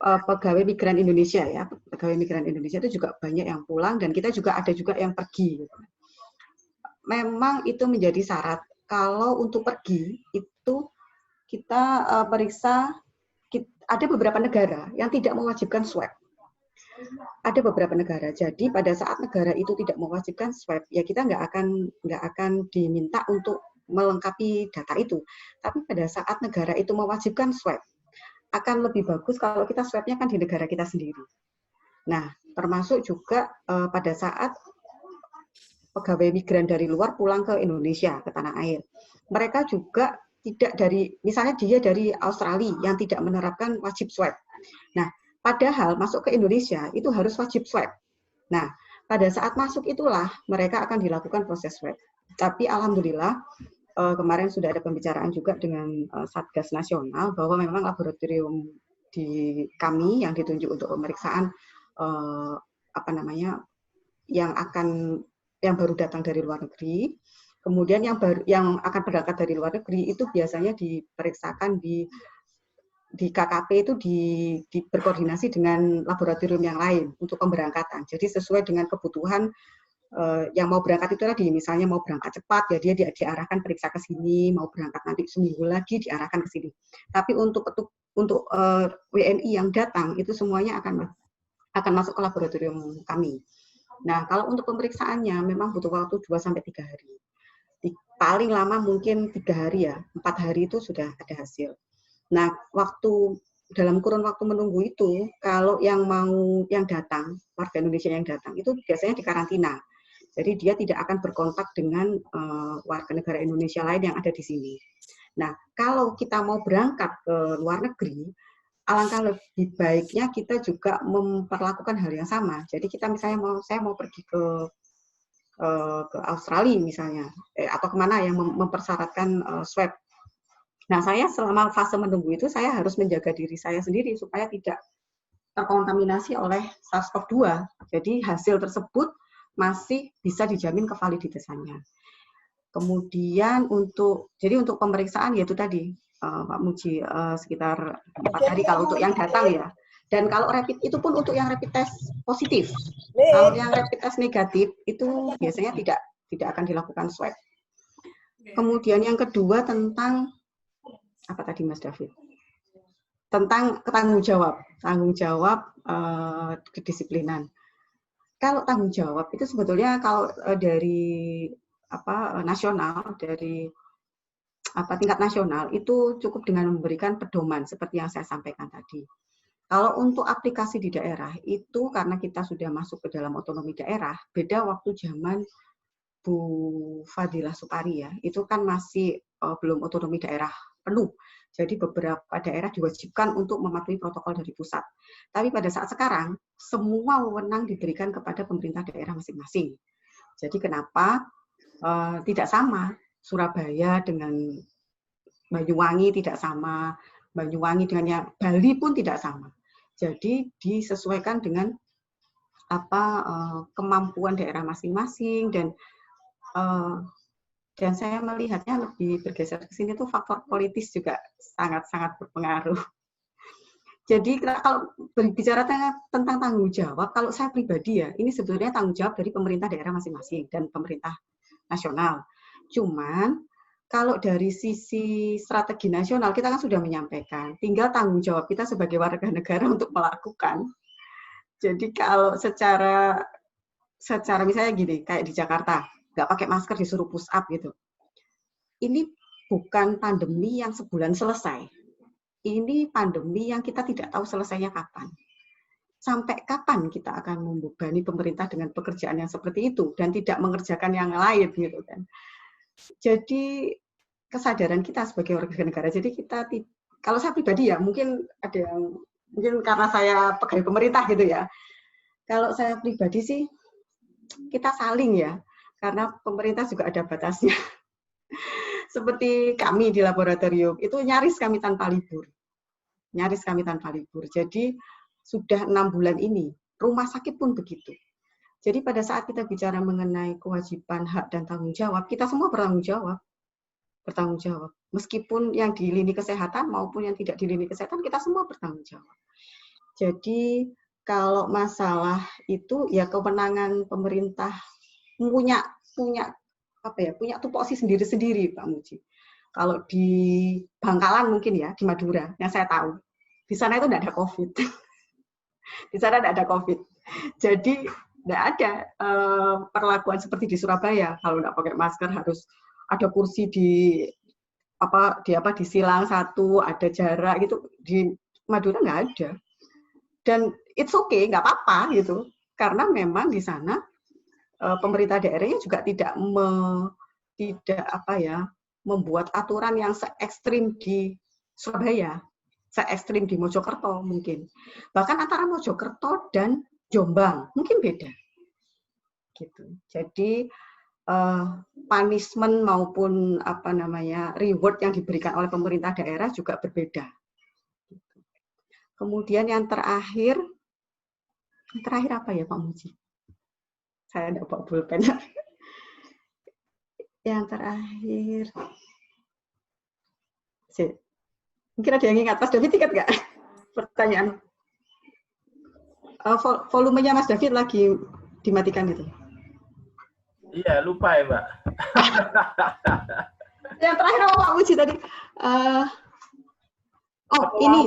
pegawai migran Indonesia ya. Pegawai migran Indonesia itu juga banyak yang pulang dan kita juga ada juga yang pergi. Memang itu menjadi syarat. Kalau untuk pergi itu kita periksa. Ada beberapa negara yang tidak mewajibkan swab. Ada beberapa negara. Jadi pada saat negara itu tidak mewajibkan swab, ya kita nggak akan diminta untuk melengkapi data itu. Tapi pada saat negara itu mewajibkan swab, akan lebih bagus kalau kita swabnya kan di negara kita sendiri. Nah, termasuk juga pada saat pegawai migran dari luar pulang ke Indonesia, ke tanah air. Mereka juga tidak dari, misalnya dia dari Australia yang tidak menerapkan wajib swab. Nah, padahal masuk ke Indonesia itu harus wajib swab. Nah, pada saat masuk itulah mereka akan dilakukan proses swab. Tapi alhamdulillah kemarin sudah ada pembicaraan juga dengan Satgas Nasional bahwa memang laboratorium di kami yang ditunjuk untuk pemeriksaan yang baru datang dari luar negeri, kemudian yang akan berangkat dari luar negeri itu biasanya diperiksakan di KKP itu berkoordinasi dengan laboratorium yang lain untuk pemberangkatan. Jadi sesuai dengan kebutuhan yang mau berangkat itu tadi, misalnya mau berangkat cepat, ya dia diarahkan periksa ke sini, mau berangkat nanti seminggu lagi diarahkan ke sini. Tapi untuk WNI yang datang itu semuanya akan masuk ke laboratorium kami. Nah, kalau untuk pemeriksaannya memang butuh waktu 2-3 hari. Paling lama mungkin 3 hari ya, 4 hari itu sudah ada hasil. Nah, dalam kurun waktu menunggu itu, kalau yang datang, warga Indonesia yang datang, itu biasanya dikarantina. Jadi dia tidak akan berkontak dengan warga negara Indonesia lain yang ada di sini. Nah, kalau kita mau berangkat ke luar negeri, alangkah lebih baiknya kita juga memperlakukan hal yang sama. Jadi kita misalnya saya mau pergi ke Australia misalnya, atau kemana yang mempersyaratkan swab. Nah, saya selama fase menunggu itu saya harus menjaga diri saya sendiri supaya tidak terkontaminasi oleh SARS-CoV-2. Jadi hasil tersebut masih bisa dijamin kevaliditasannya. Kemudian untuk pemeriksaan yaitu tadi Pak Muji sekitar 4 hari kalau untuk yang datang ya. Dan kalau rapid itu pun untuk yang rapid test positif. Kalau yang rapid test negatif itu biasanya tidak akan dilakukan swab. Kemudian yang kedua tentang apa tadi Mas David? Tentang tanggung jawab kedisiplinan. Kalau tanggung jawab itu sebetulnya kalau dari nasional, dari tingkat nasional itu cukup dengan memberikan pedoman seperti yang saya sampaikan tadi. Kalau untuk aplikasi di daerah itu karena kita sudah masuk ke dalam otonomi daerah, beda waktu zaman Bu Fadilah Supari ya, itu kan masih belum otonomi daerah penuh. Jadi beberapa daerah diwajibkan untuk mematuhi protokol dari pusat. Tapi pada saat sekarang, semua wewenang diberikan kepada pemerintah daerah masing-masing. Jadi kenapa tidak sama Surabaya dengan Banyuwangi tidak sama, Banyuwangi dengan Bali pun tidak sama. Jadi disesuaikan dengan kemampuan daerah masing-masing dan saya melihatnya lebih bergeser ke sini tuh faktor politis juga sangat-sangat berpengaruh. Jadi kalau berbicara tentang tanggung jawab, kalau saya pribadi ya, ini sebetulnya tanggung jawab dari pemerintah daerah masing-masing dan pemerintah nasional. Cuman kalau dari sisi strategi nasional kita kan sudah menyampaikan, tinggal tanggung jawab kita sebagai warga negara untuk melakukan. Jadi kalau secara misalnya gini, kayak di Jakarta, nggak pakai masker disuruh push up gitu. Ini bukan pandemi yang sebulan selesai. Ini pandemi yang kita tidak tahu selesainya kapan. Sampai kapan kita akan membebani pemerintah dengan pekerjaan yang seperti itu dan tidak mengerjakan yang lain gitu kan. Jadi kesadaran kita sebagai warga negara. Jadi kita kalau saya pribadi ya mungkin karena saya pegawai pemerintah gitu ya. Kalau saya pribadi sih kita saling ya. Karena pemerintah juga ada batasnya. Seperti kami di laboratorium, itu nyaris kami tanpa libur. Jadi, sudah 6 bulan ini, rumah sakit pun begitu. Jadi, pada saat kita bicara mengenai kewajiban, hak, dan tanggung jawab, kita semua bertanggung jawab. Meskipun yang di lini kesehatan maupun yang tidak di lini kesehatan, kita semua bertanggung jawab. Jadi, kalau masalah itu, ya kewenangan pemerintah punya tupoksi sendiri-sendiri, Pak Muji. Kalau di Bangkalan mungkin ya, di Madura, yang saya tahu, di sana itu tidak ada COVID. Jadi tidak ada perlakuan seperti di Surabaya. Kalau tidak pakai masker harus ada kursi disilang satu, ada jarak gitu. Di Madura nggak ada. Dan it's okay, nggak apa-apa gitu. Karena memang di sana pemerintah daerahnya juga tidak membuat aturan yang se ekstrim di Surabaya. se-ekstrim di Mojokerto mungkin. Bahkan antara Mojokerto dan Jombang mungkin beda. Gitu. Jadi punishment maupun apa namanya reward yang diberikan oleh pemerintah daerah juga berbeda. Kemudian yang terakhir apa ya Pak Muji? Saya tidak bawa pulpen. Yang terakhir, mungkin ada yang ingat Mas David ingat nggak? Pertanyaan. Volumenya Mas David lagi dimatikan itu. Iya, lupa ya Mbak. Yang terakhir apa Pak Muji tadi? Ini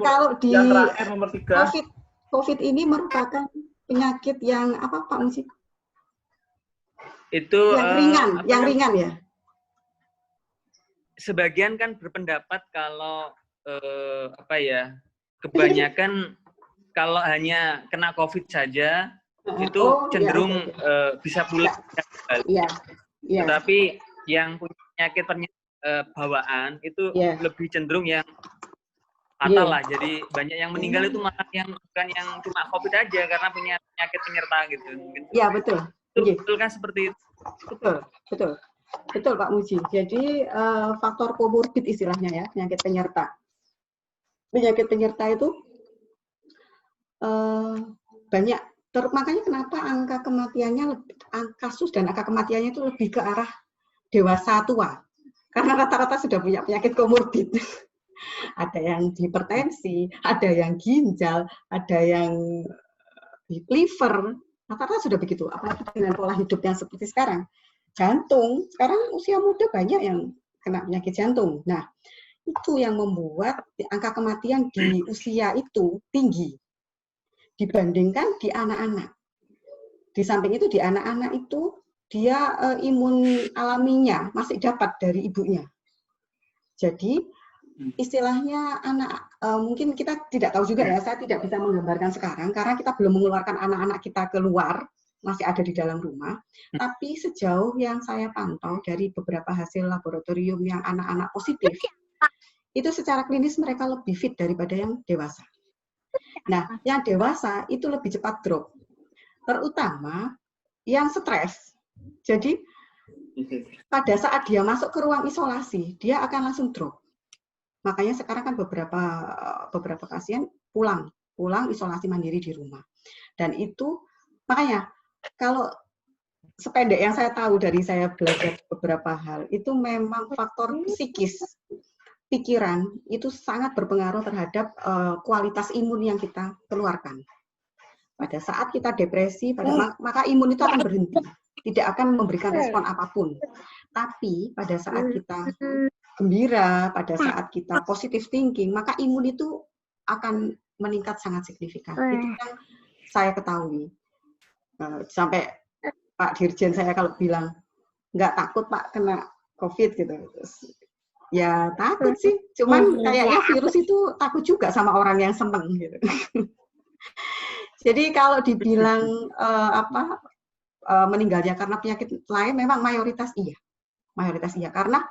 kalau di nomor 3. COVID ini merupakan penyakit yang apa Pak Muji? Itu yang ringan ya. Sebagian kan berpendapat kalau kebanyakan kalau hanya kena COVID saja itu cenderung bisa pulang. Iya. Tetapi yang punya penyakit bawaan itu lebih cenderung yang fatal lah. Jadi banyak yang meninggal itu malah yang bukan yang cuma COVID aja karena punya penyakit penyerta gitu. Iya betul. Betul kan seperti itu? Betul Pak Muji. Jadi faktor komorbid istilahnya ya, penyakit penyerta. Penyakit penyerta itu banyak. Makanya kenapa angka kematiannya, kasus dan angka kematiannya itu lebih ke arah dewasa tua. Karena rata-rata sudah punya penyakit komorbid. Ada yang hipertensi, ada yang ginjal, ada yang liver. Rata-rata sudah begitu. Apalagi dengan pola hidup yang seperti sekarang. Jantung, sekarang usia muda banyak yang kena penyakit jantung. Nah, itu yang membuat angka kematian di usia itu tinggi dibandingkan di anak-anak. Di samping itu di anak-anak itu dia imun alaminya masih dapat dari ibunya. Jadi istilahnya anak mungkin kita tidak tahu juga ya, saya tidak bisa menggambarkan sekarang karena kita belum mengeluarkan anak-anak kita keluar, masih ada di dalam rumah. Tapi sejauh yang saya pantau dari beberapa hasil laboratorium yang anak-anak positif, itu secara klinis mereka lebih fit daripada yang dewasa. Nah, yang dewasa itu lebih cepat drop, terutama yang stres. Jadi pada saat dia masuk ke ruang isolasi, dia akan langsung drop. Makanya sekarang kan beberapa pasien pulang isolasi mandiri di rumah. Dan itu makanya kalau sependek yang saya tahu dari saya belajar beberapa hal, itu memang faktor psikis, pikiran itu sangat berpengaruh terhadap kualitas imun yang kita keluarkan. Pada saat kita depresi, maka imun itu akan berhenti, tidak akan memberikan respon apapun. Tapi pada saat kita gembira, pada saat kita positive thinking, maka imun itu akan meningkat sangat signifikan. Itu yang saya ketahui. Sampai Pak Dirjen saya kalau bilang, nggak takut Pak kena COVID gitu. Ya takut sih, cuman kayaknya virus itu takut juga sama orang yang seneng gitu. Jadi kalau dibilang meninggalnya karena penyakit lain, memang mayoritas iya karena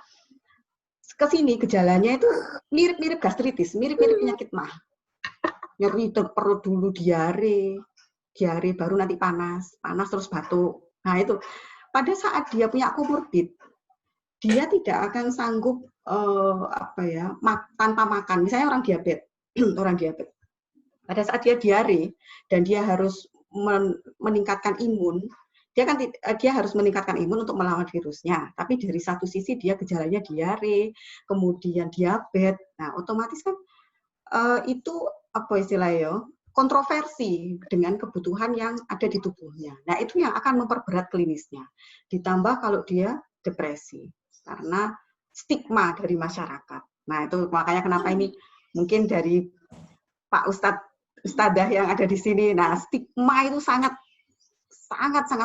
kesini gejalanya itu mirip-mirip gastritis, mirip-mirip penyakit mah, nyeri perut dulu, diare baru nanti panas terus batuk. Nah itu pada saat dia punya komorbid, dia tidak akan sanggup tanpa makan. Misalnya orang diabetes, pada saat dia diare dan dia harus meningkatkan imun, dia harus meningkatkan imun untuk melawan virusnya. Tapi dari satu sisi dia gejalanya diare, kemudian diabetes. Nah, otomatis kan itu apa istilahnya? Kontroversi dengan kebutuhan yang ada di tubuhnya. Nah, itu yang akan memperberat klinisnya. Ditambah kalau dia depresi karena stigma dari masyarakat. Nah, itu makanya kenapa ini mungkin dari Pak Ustadzah yang ada di sini. Nah, stigma itu sangat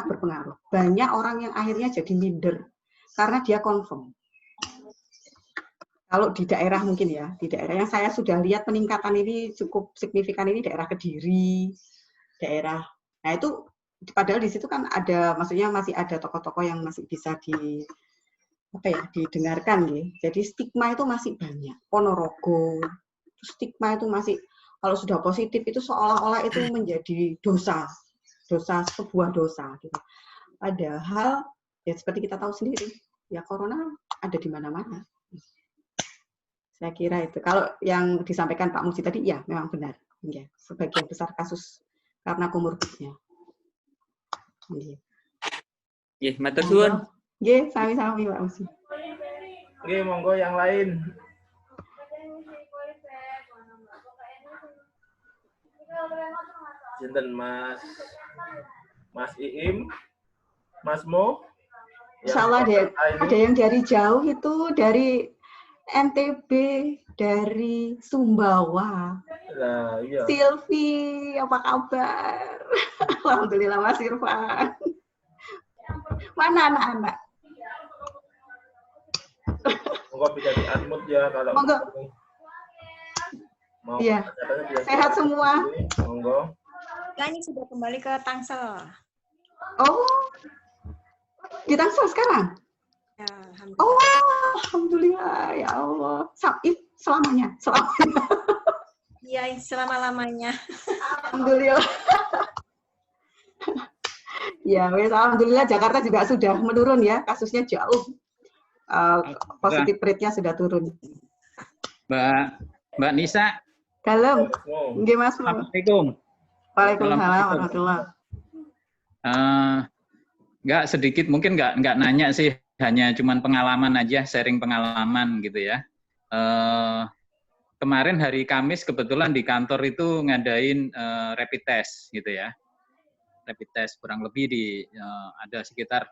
berpengaruh. Banyak orang yang akhirnya jadi minder karena dia confirm. Kalau di daerah mungkin ya, di daerah yang saya sudah lihat peningkatan ini cukup signifikan ini daerah Kediri, nah itu padahal di situ kan ada, maksudnya masih ada tokoh-tokoh yang masih bisa didengarkan ya. Jadi stigma itu masih banyak. Ponorogo, stigma itu masih kalau sudah positif itu seolah-olah itu menjadi dosa sebuah dosa gitu. Padahal ya seperti kita tahu sendiri ya corona ada di mana-mana. Saya kira itu. Kalau yang disampaikan Pak Muji tadi ya memang benar. Ya, sebagian besar kasus karena komorbidnya. Nggih, matur suwun. Nggih, sami-sami Pak Muji. Oke, monggo yang lain. Jinten Mas Iim, Mas Mo. Insya Allah ada yang dari jauh itu, dari NTB, dari Sumbawa. Nah, iya. Silvi, apa kabar? Alhamdulillah Mas Irfan. Mana anak-anak? Monggo bisa di-unmute ya kalau Monggo. mau. Iya. Sehat semua. Monggo. Ini sudah kembali ke Tangsel. Oh, di Tangsel sekarang? Ya, alhamdulillah. Oh, alhamdulillah ya Allah. Selamanya. Iya, selama-lamanya. Alhamdulillah. Ya, alhamdulillah Jakarta juga sudah menurun ya, kasusnya jauh. Positif rate-nya sudah turun. Mbak Nisa. Dalam. Nggih Mas. Assalamualaikum. Waalaikumsalam warahmatullahi. Nggak sedikit, mungkin nggak nanya sih, hanya cuman pengalaman aja, sharing pengalaman gitu ya. Kemarin hari Kamis kebetulan di kantor itu ngadain rapid test gitu ya. Rapid test kurang lebih ada sekitar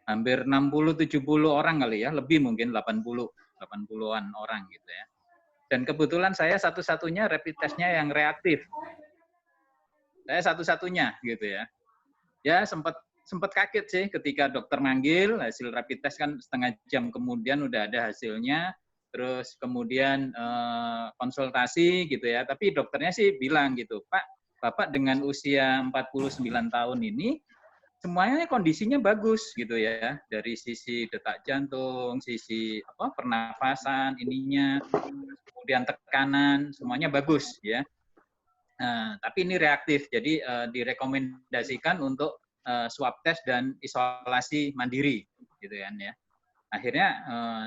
hampir 60-70 orang kali ya, lebih mungkin 80-an orang gitu ya. Dan kebetulan saya satu-satunya rapid testnya yang reaktif. Saya satu-satunya gitu ya. Ya sempat kaget sih ketika dokter manggil, hasil rapid test kan setengah jam kemudian udah ada hasilnya, terus kemudian konsultasi gitu ya. Tapi dokternya sih bilang gitu, Pak, Bapak dengan usia 49 tahun ini, semuanya kondisinya bagus gitu ya. Dari sisi detak jantung, sisi pernafasan ininya, kemudian tekanan, semuanya bagus ya. Tapi ini reaktif, jadi direkomendasikan untuk swab test dan isolasi mandiri, gitu kan ya. Akhirnya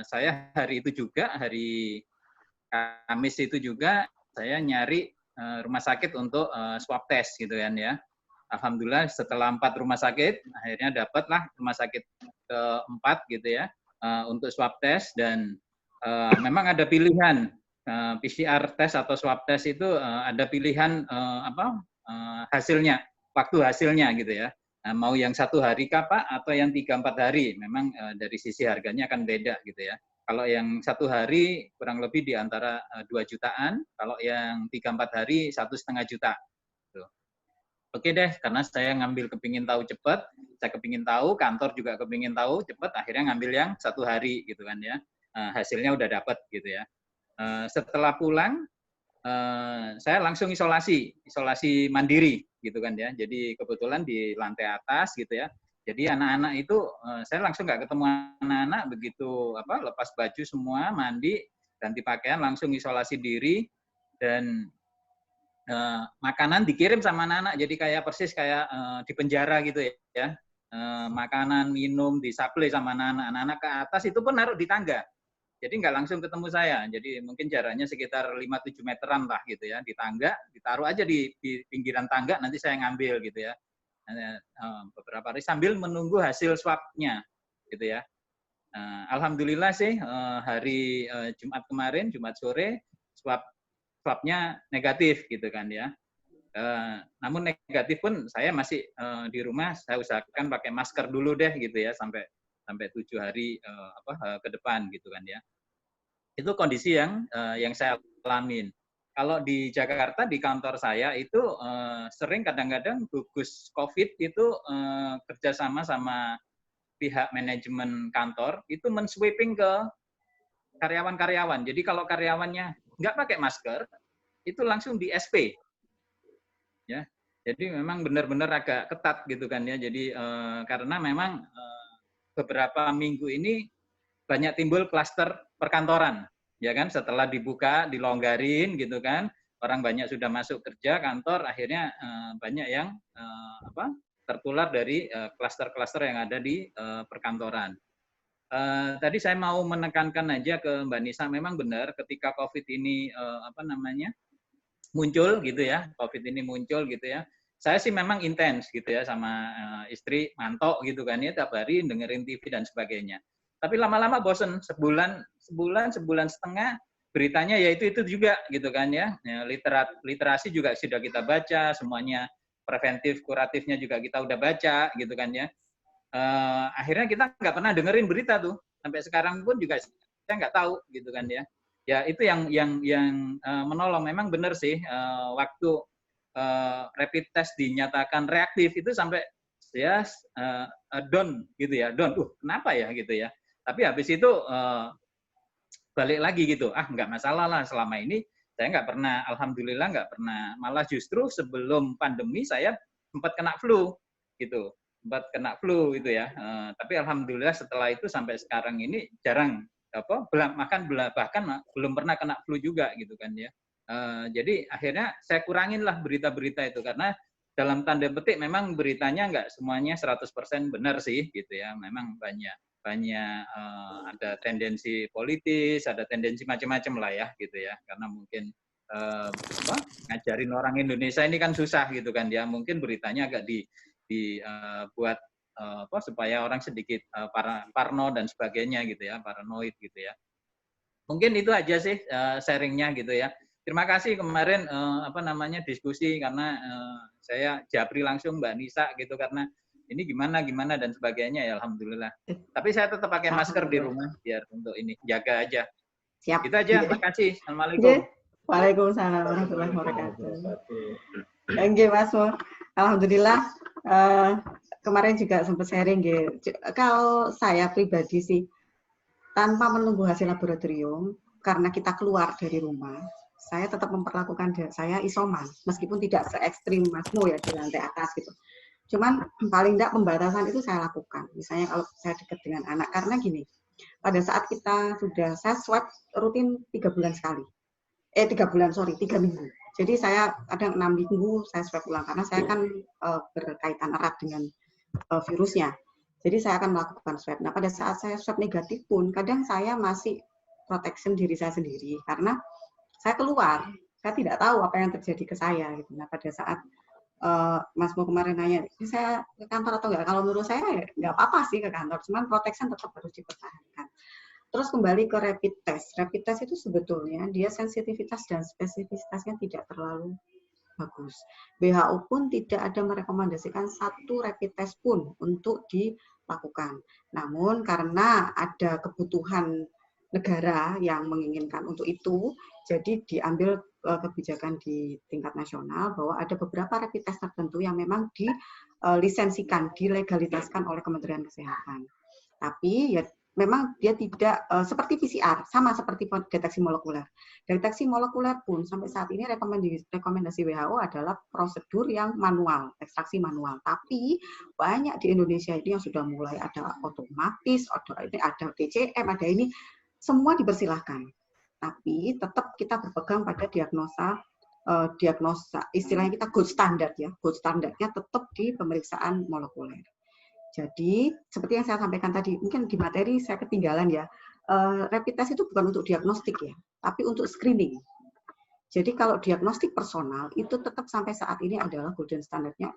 saya hari Kamis itu juga saya nyari rumah sakit untuk swab test, gitu kan ya. Alhamdulillah setelah 4 rumah sakit, akhirnya dapatlah rumah sakit ke-4 gitu ya untuk swab test dan memang ada pilihan. PCR test atau swab test itu ada pilihan hasilnya, waktu hasilnya gitu ya. Mau yang 1 hari kah Pak atau yang 3-4 hari? Memang dari sisi harganya akan beda gitu ya. Kalau yang 1 hari kurang lebih di antara 2 jutaan, kalau yang 3-4 hari 1,5 juta. Tuh. Oke deh, karena saya kepingin tahu cepat, saya kepingin tahu, kantor juga kepingin tahu cepat, akhirnya ngambil yang 1 hari gitu kan ya. Hasilnya udah dapat gitu ya. Setelah pulang, saya langsung isolasi mandiri gitu kan ya. Jadi kebetulan di lantai atas gitu ya. Jadi anak-anak itu saya langsung nggak ketemu anak-anak, begitu lepas baju semua, mandi, ganti pakaian, langsung isolasi diri dan makanan dikirim sama anak-anak. Jadi kayak persis kayak di penjara gitu ya. Makanan, minum disuplai sama anak-anak. Anak-anak ke atas itu pun naruh di tangga. Jadi nggak langsung ketemu saya, jadi mungkin jaraknya sekitar 5-7 meteran lah gitu ya, di tangga, ditaruh aja di pinggiran tangga, nanti saya ngambil gitu ya. Beberapa hari sambil menunggu hasil swabnya gitu ya. Alhamdulillah sih hari Jumat kemarin, Jumat sore, swabnya negatif gitu kan ya. Namun negatif pun saya masih di rumah, saya usahakan pakai masker dulu deh gitu ya, sampai 7 hari ke depan gitu kan ya. Itu kondisi yang saya alamin. Kalau di Jakarta di kantor saya itu sering kadang-kadang gugus COVID itu kerjasama sama pihak manajemen kantor itu men-sweeping ke karyawan-karyawan. Jadi kalau karyawannya nggak pakai masker itu langsung di SP. Ya, jadi memang benar-benar agak ketat gitu kan ya. Jadi karena memang beberapa minggu ini banyak timbul klaster perkantoran ya kan, setelah dibuka, dilonggarin gitu kan, orang banyak sudah masuk kerja kantor, akhirnya banyak yang tertular dari klaster-klaster yang ada di perkantoran. Tadi saya mau menekankan aja ke Mbak Nisa, memang benar ketika COVID ini muncul gitu ya, COVID ini muncul gitu ya. Saya sih memang intens gitu ya sama istri, mantok gitu kan ya, tiap hari dengerin TV dan sebagainya. Tapi lama-lama bosen, sebulan setengah beritanya ya itu juga gitu kan ya. Literasi juga sudah kita baca, semuanya preventif, kuratifnya juga kita udah baca gitu kan ya. Akhirnya kita nggak pernah dengerin berita tuh, sampai sekarang pun juga saya nggak tahu gitu kan ya. Ya itu yang menolong. Memang benar sih waktu rapid test dinyatakan reaktif itu sampai ya down gitu ya, down. Kenapa ya gitu ya. Tapi habis itu balik lagi gitu. Nggak masalah lah, selama ini saya nggak pernah, alhamdulillah nggak pernah. Malah justru sebelum pandemi saya sempat kena flu gitu. Gitu ya. Tapi alhamdulillah setelah itu sampai sekarang ini jarang bahkan belum pernah kena flu juga gitu kan ya. Jadi akhirnya saya kurangin lah berita-berita itu, karena dalam tanda petik memang beritanya nggak semuanya 100% benar sih gitu ya. Memang banyak ada tendensi politis, ada tendensi macam-macam lah ya gitu ya. Karena mungkin ngajarin orang Indonesia ini kan susah gitu kan ya. Mungkin beritanya agak dibuat supaya orang sedikit parno dan sebagainya gitu ya, paranoid gitu ya. Mungkin itu aja sih sharingnya gitu ya. Terima kasih kemarin diskusi, karena saya japri langsung Mbak Nisa gitu, karena ini gimana dan sebagainya ya, alhamdulillah. Tapi saya tetap pakai masker di rumah biar untuk ini jaga aja. Siap. Gitu aja. Terima kasih. Assalamualaikum. Waalaikumsalam warahmatullahi wabarakatuh. Oke, Mas Mo. Alhamdulillah kemarin juga sempat sharing gitu. Kalau saya pribadi sih tanpa menunggu hasil laboratorium, karena kita keluar dari rumah, saya tetap memperlakukan saya isoman, meskipun tidak se ekstrim Mas Mo ya di lantai atas gitu. Cuman paling tidak pembatasan itu saya lakukan. Misalnya kalau saya dekat dengan anak, karena gini, pada saat saya swab rutin 3 minggu. Jadi saya kadang 6 minggu saya swab ulang, karena saya kan berkaitan erat dengan virusnya. Jadi saya akan melakukan swab. Nah, pada saat saya swab negatif pun, kadang saya masih protection diri saya sendiri, karena saya keluar, saya tidak tahu apa yang terjadi ke saya. Gitu. Nah, pada saat Mas Mo kemarin nanya, saya ke kantor atau enggak? Kalau menurut saya nggak apa-apa sih ke kantor, cuman protection tetap harus dipertahankan. Terus kembali ke rapid test. Rapid test itu sebetulnya dia sensitivitas dan spesifisitasnya tidak terlalu bagus. WHO pun tidak ada merekomendasikan satu rapid test pun untuk dilakukan. Namun karena ada kebutuhan negara yang menginginkan untuk itu, jadi diambil kebijakan di tingkat nasional bahwa ada beberapa rapid test tertentu yang memang dilisensikan, dilegalitaskan oleh Kementerian Kesehatan. Tapi ya memang dia tidak seperti PCR, sama seperti deteksi molekuler. Deteksi molekuler pun sampai saat ini rekomendasi WHO adalah prosedur yang manual, ekstraksi manual. Tapi banyak di Indonesia ini yang sudah mulai ada otomatis, ada TCM, ada ini, semua dipersilahkan. Tapi tetap kita berpegang pada diagnosa istilahnya kita gold standard ya. Gold standardnya tetap di pemeriksaan molekuler. Jadi, seperti yang saya sampaikan tadi, mungkin di materi saya ketinggalan ya, rapid test itu bukan untuk diagnostik ya, tapi untuk screening. Jadi kalau diagnostik personal, itu tetap sampai saat ini adalah golden standardnya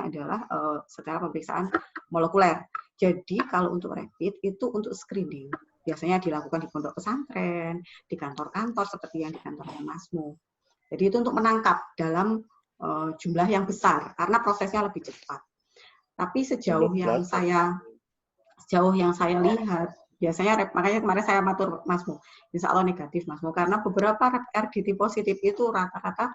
adalah secara pemeriksaan molekuler. Jadi kalau untuk rapid, itu untuk screening. Biasanya dilakukan di pondok pesantren, di kantor-kantor, seperti yang di kantornya Mas Mo. Jadi itu untuk menangkap dalam jumlah yang besar, karena prosesnya lebih cepat. Tapi sejauh yang saya lihat, biasanya makanya kemarin saya matur Mas Mo, insya Allah negatif Mas Mo, karena beberapa RDT positif itu rata-rata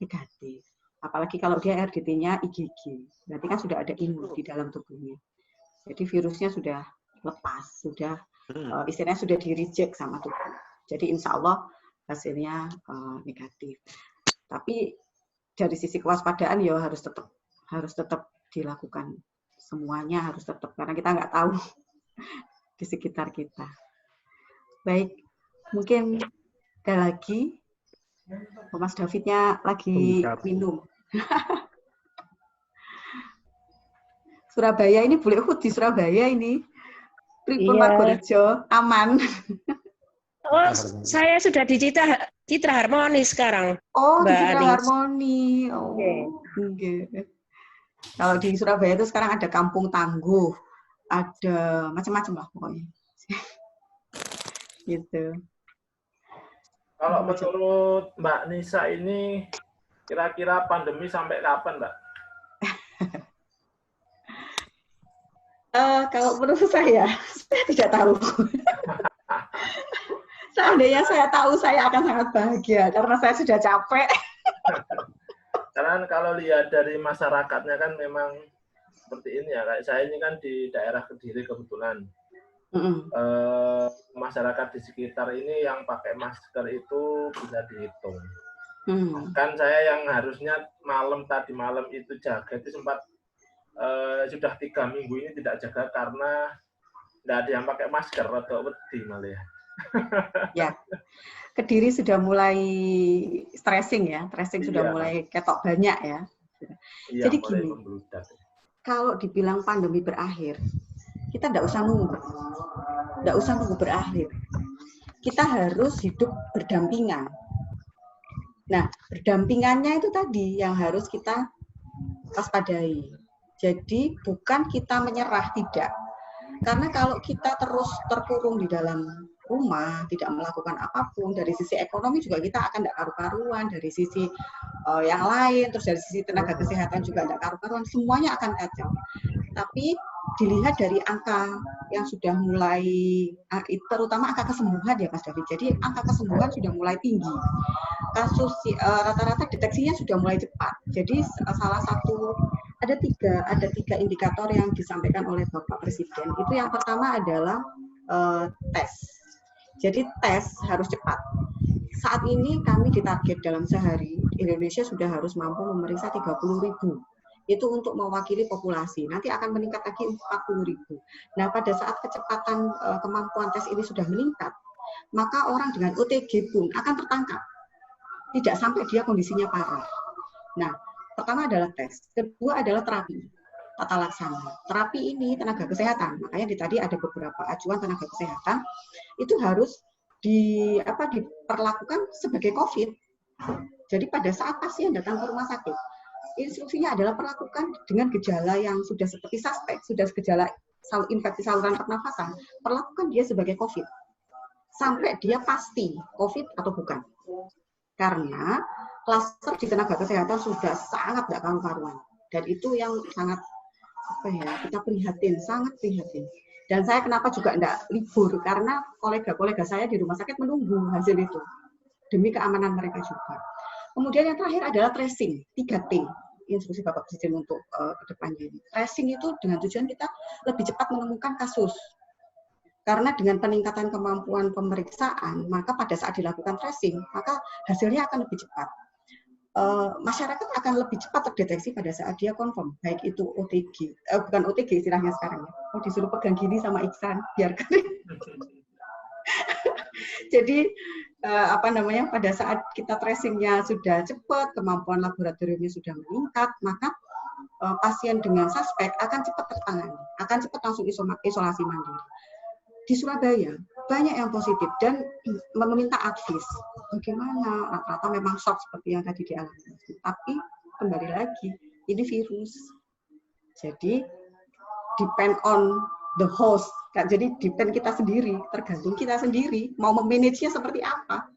negatif. Apalagi kalau dia RDT-nya IgG, berarti kan sudah ada imun di dalam tubuhnya. Jadi virusnya sudah lepas, sudah istilahnya sudah di-reject sama tubuh. Jadi insya Allah hasilnya negatif. Tapi dari sisi kewaspadaan ya harus tetap dilakukan, semuanya harus tetap, karena kita nggak tahu di sekitar kita. Baik, Mungkin ada lagi. Mas Davidnya lagi minum. Surabaya ini boleh ikut di Surabaya ini. Pripun Iya. Margorejo aman. Oh, saya sudah di Citra Harmoni sekarang. Oh, di Mbak Citra Aning. Harmoni. Oh, okay. Kalau di Surabaya itu sekarang ada Kampung Tangguh, ada macam-macam lah pokoknya. Gitu. Kalau menurut Mbak Nisa ini kira-kira pandemi sampai kapan, Mbak? Kalau menurut saya tidak tahu. Seandainya saya tahu, saya akan sangat bahagia karena saya sudah capek. Karena kalau lihat dari masyarakatnya kan memang seperti ini ya. Kayak saya ini kan di daerah Kediri kebetulan. Masyarakat di sekitar ini yang pakai masker itu bisa dihitung. Kan saya yang harusnya tadi malam itu jaga itu sempat sudah 3 minggu ini tidak jaga karena tidak ada yang pakai masker atau wedi malah ya. Ya, Kediri sudah mulai stressing ya, sudah mulai ketok banyak ya. Iya, jadi gini, kalau dibilang pandemi berakhir, kita tidak usah nunggu berakhir. Kita harus hidup berdampingan. Nah, berdampingannya itu tadi yang harus kita waspadai. Jadi bukan kita menyerah, tidak. Karena kalau kita terus terkurung di dalam rumah, tidak melakukan apapun, dari sisi ekonomi juga kita akan tidak karu-karuan, dari sisi yang lain, terus dari sisi tenaga kesehatan juga tidak karu-karuan, semuanya akan kacau. Tapi dilihat dari angka yang sudah mulai, terutama angka kesembuhan ya Mas David, jadi angka kesembuhan sudah mulai tinggi. Kasus rata-rata deteksinya sudah mulai cepat. Jadi salah satu ada tiga indikator yang disampaikan oleh Bapak Presiden. Itu yang pertama adalah tes. Jadi tes harus cepat. Saat ini kami ditarget dalam sehari Indonesia sudah harus mampu memeriksa 30.000. Itu untuk mewakili populasi. Nanti akan meningkat lagi 40.000. Nah, pada saat kecepatan kemampuan tes ini sudah meningkat, maka orang dengan OTG pun akan tertangkap. Tidak sampai dia kondisinya parah. Nah, pertama adalah tes, kedua adalah terapi, tata laksana. Terapi ini tenaga kesehatan, makanya tadi ada beberapa acuan tenaga kesehatan itu harus diperlakukan sebagai COVID. Jadi pada saat pasien datang ke rumah sakit, instruksinya adalah perlakukan dengan gejala yang sudah seperti suspek, sudah gejala infeksi saluran pernafasan, perlakukan dia sebagai COVID sampai dia pasti COVID atau bukan. Karena klaster di tenaga kesehatan sudah sangat tidak karu-karuan, dan itu yang sangat kita prihatin, sangat prihatin. Dan saya kenapa juga tidak libur, karena kolega-kolega saya di rumah sakit menunggu hasil itu demi keamanan mereka juga. Kemudian yang terakhir adalah tracing, 3T, instruksi Bapak Presiden untuk kedepannya ini. Tracing itu dengan tujuan kita lebih cepat menemukan kasus. Karena dengan peningkatan kemampuan pemeriksaan, maka pada saat dilakukan tracing, maka hasilnya akan lebih cepat. Masyarakat akan lebih cepat terdeteksi pada saat dia confirm, baik itu OTG, bukan OTG istilahnya sekarang ya. Oh, disuruh pegang gini sama Iksan, biar keren. Jadi pada saat kita tracingnya sudah cepat, kemampuan laboratoriumnya sudah meningkat, maka pasien dengan suspek akan cepat tertangani, akan cepat langsung isolasi mandiri. Di Surabaya banyak yang positif dan meminta advice. Bagaimana? Rata-rata memang shock seperti yang tadi dialami. Tapi kembali lagi, ini virus. Jadi depend on the host. Jadi depend kita sendiri, tergantung kita sendiri mau memanage-nya seperti apa.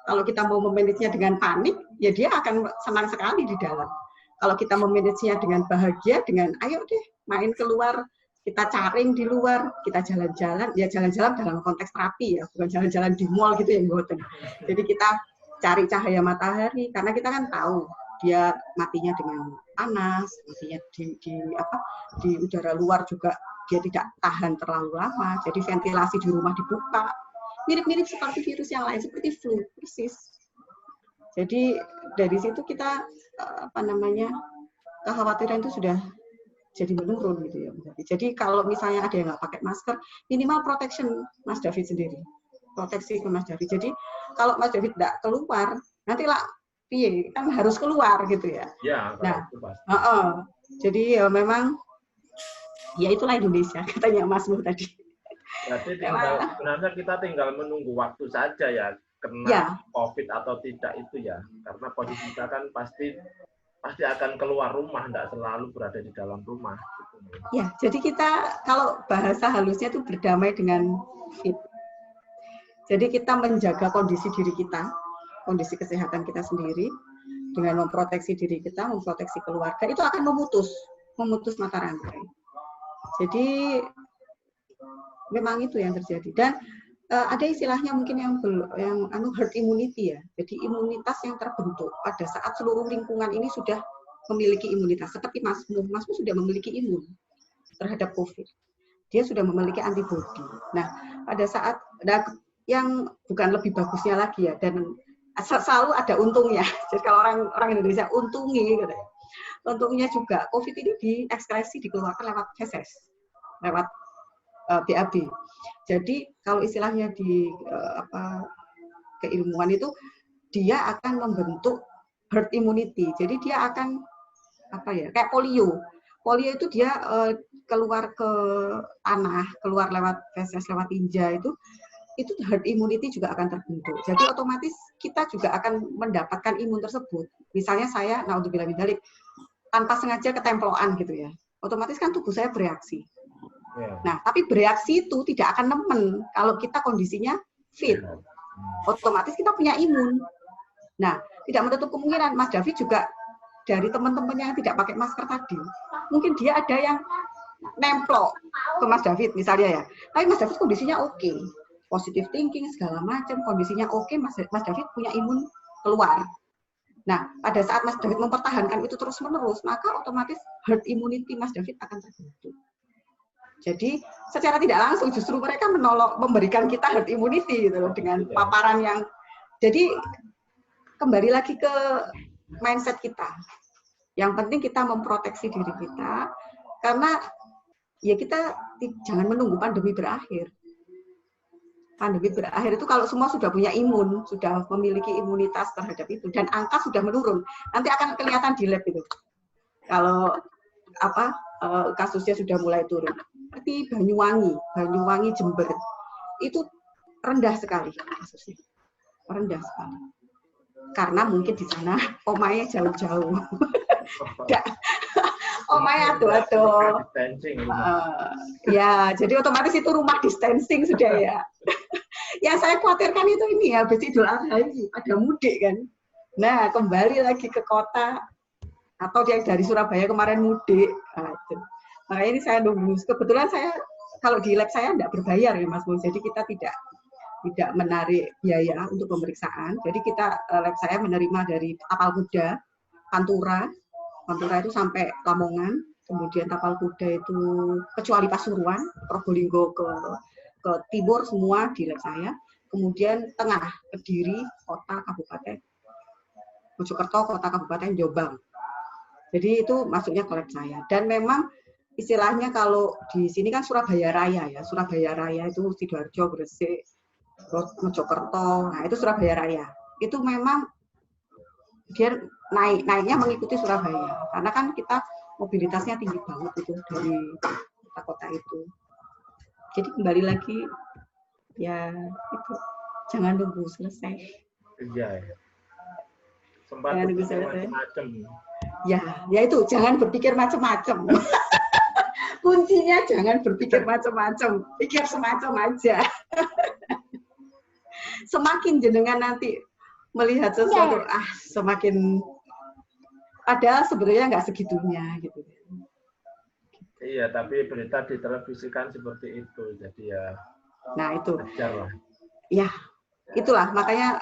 Kalau kita mau memanage-nya dengan panik, ya dia akan senang sekali di dalam. Kalau kita memanage-nya dengan bahagia, dengan ayo deh main keluar, kita caring di luar, kita jalan-jalan, ya jalan-jalan dalam konteks terapi ya, bukan jalan-jalan di mall gitu yang boten. Jadi kita cari cahaya matahari, karena kita kan tahu dia matinya dengan panas, matinya di udara luar juga dia tidak tahan terlalu lama, jadi ventilasi di rumah dibuka, mirip-mirip seperti virus yang lain, seperti flu, persis. Jadi dari situ kita kekhawatiran itu sudah jadi menurun gitu ya. Jadi kalau misalnya ada yang nggak pakai masker, minimal protection Mas David sendiri. proteksi ke Mas David. Jadi kalau Mas David tidak keluar, nanti lah piye kan harus keluar gitu ya. Ya, nah, itu pasti. Jadi ya memang ya itulah Indonesia katanya Mas Nur tadi. Berarti sebenarnya kita tinggal menunggu waktu saja ya kena COVID atau tidak itu ya. Karena posisi kita kan pasti akan keluar rumah, tidak selalu berada di dalam rumah. Gitu. Ya, jadi kita kalau bahasa halusnya itu berdamai dengan fit. Jadi kita menjaga kondisi diri kita, kondisi kesehatan kita sendiri, dengan memproteksi diri kita, memproteksi keluarga, itu akan memutus mata rantai. Jadi memang itu yang terjadi. Dan ada istilahnya mungkin yang herd immunity ya. Jadi imunitas yang terbentuk pada saat seluruh lingkungan ini sudah memiliki imunitas. Seperti Masmu sudah memiliki imun terhadap COVID. Dia sudah memiliki antibodi. Nah, pada saat yang bukan lebih bagusnya lagi ya, dan selalu ada untungnya. Jadi kalau orang Indonesia untungi, gitu ya. Untungnya juga COVID ini diekskresi dikeluarkan lewat feses, lewat BAB. Jadi kalau istilahnya di keilmuan itu dia akan membentuk herd immunity. Jadi dia akan kayak polio. Polio itu dia keluar ke tanah, keluar lewat feses, lewat tinja itu herd immunity juga akan terbentuk. Jadi otomatis kita juga akan mendapatkan imun tersebut. Misalnya saya, naudzubillah min dzalik, tanpa sengaja ketemploan gitu ya. Otomatis kan tubuh saya bereaksi. Nah, tapi bereaksi itu tidak akan nemen kalau kita kondisinya fit. Otomatis kita punya imun. Nah, tidak menutup kemungkinan Mas David juga dari teman-temannya yang tidak pakai masker tadi, mungkin dia ada yang nemplok ke Mas David misalnya ya. Tapi Mas David kondisinya oke. Positive thinking segala macam, kondisinya oke, Mas David punya imun keluar. Nah, pada saat Mas David mempertahankan itu terus-menerus, maka otomatis herd immunity Mas David akan terbentuk. Jadi secara tidak langsung justru mereka memberikan kita herd immunity gitu loh, dengan paparan yang. Jadi kembali lagi ke mindset kita. Yang penting kita memproteksi diri kita, karena ya kita jangan menunggu pandemi berakhir. Pandemi berakhir itu kalau semua sudah punya imun, sudah memiliki imunitas terhadap itu, dan angka sudah menurun, nanti akan kelihatan di lab itu. Kalau kasusnya sudah mulai turun. Seperti Banyuwangi, Jember, itu rendah sekali kasusnya, rendah sekali. Karena mungkin di sana omanya jauh-jauh, omanya ado-ado. Ya, jadi otomatis itu rumah distancing sudah ya. Yang saya khawatirkan itu ini ya, habis Idul Adha ini ada mudik kan. Nah, kembali lagi ke kota, atau yang dari Surabaya kemarin mudik. Makanya ini saya nunggu. Kebetulan saya kalau di lab saya tidak berbayar ya Mas Bung. Jadi kita tidak menarik biaya untuk pemeriksaan. Jadi kita lab saya menerima dari Tapal Kuda, Pantura itu sampai Lamongan. Kemudian Tapal Kuda itu kecuali Pasuruan, Probolinggo ke timur semua di lab saya. Kemudian tengah Kediri, kota kabupaten Mojokerto, kota kabupaten Jombang. Jadi itu masuknya ke lab saya. Dan memang istilahnya kalau di sini kan Surabaya Raya ya. Surabaya Raya itu Sidoarjo, Gresik, Mojokerto. Nah, itu Surabaya Raya. Itu memang dia naiknya mengikuti Surabaya. Karena kan kita mobilitasnya tinggi banget itu dari kota-kota itu. Jadi kembali lagi ya itu jangan nunggu selesai. Iya. Sempat macam-macam. Ya itu jangan berpikir macam-macam. Kuncinya jangan berpikir macam-macam, pikir semacam aja. Semakin jenengan nanti melihat sesuatu, semakin padahal sebenarnya nggak segitunya gitu. Iya, tapi berita di televisi kan seperti itu, jadi ya. Nah itu. Ajarlah. Ya. Itulah makanya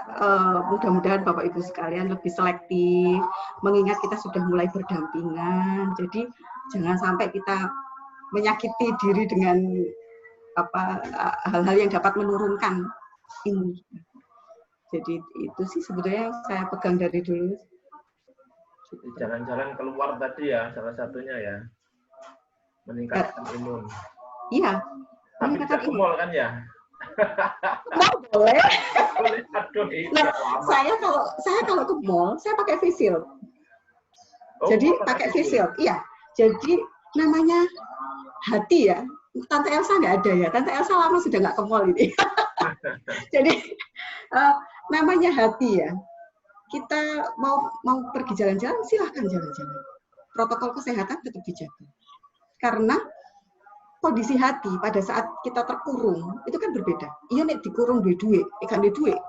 mudah-mudahan Bapak Ibu sekalian lebih selektif, mengingat kita sudah mulai berdampingan. Jadi jangan sampai kita menyakiti diri dengan hal-hal yang dapat menurunkan imun. Jadi itu sih sebetulnya yang saya pegang dari dulu. Jalan-jalan keluar tadi ya, salah satunya ya, meningkatkan imun. Iya. Tapi tidak ke mall kan ya? Mall Boleh. Aduh, Nah, saya kalau ke mall, saya pakai face shield. Jadi pakai face shield. Iya. Jadi namanya hati ya. Tante Elsa nggak ada ya. Tante Elsa lama sudah nggak ke mall ini. Jadi namanya hati ya. Kita mau pergi jalan-jalan, silahkan jalan-jalan. Protokol kesehatan tetap dijaga. Karena kondisi hati pada saat kita terkurung itu kan berbeda. Iya nek dikurung duwe duit, ikan duwe duit.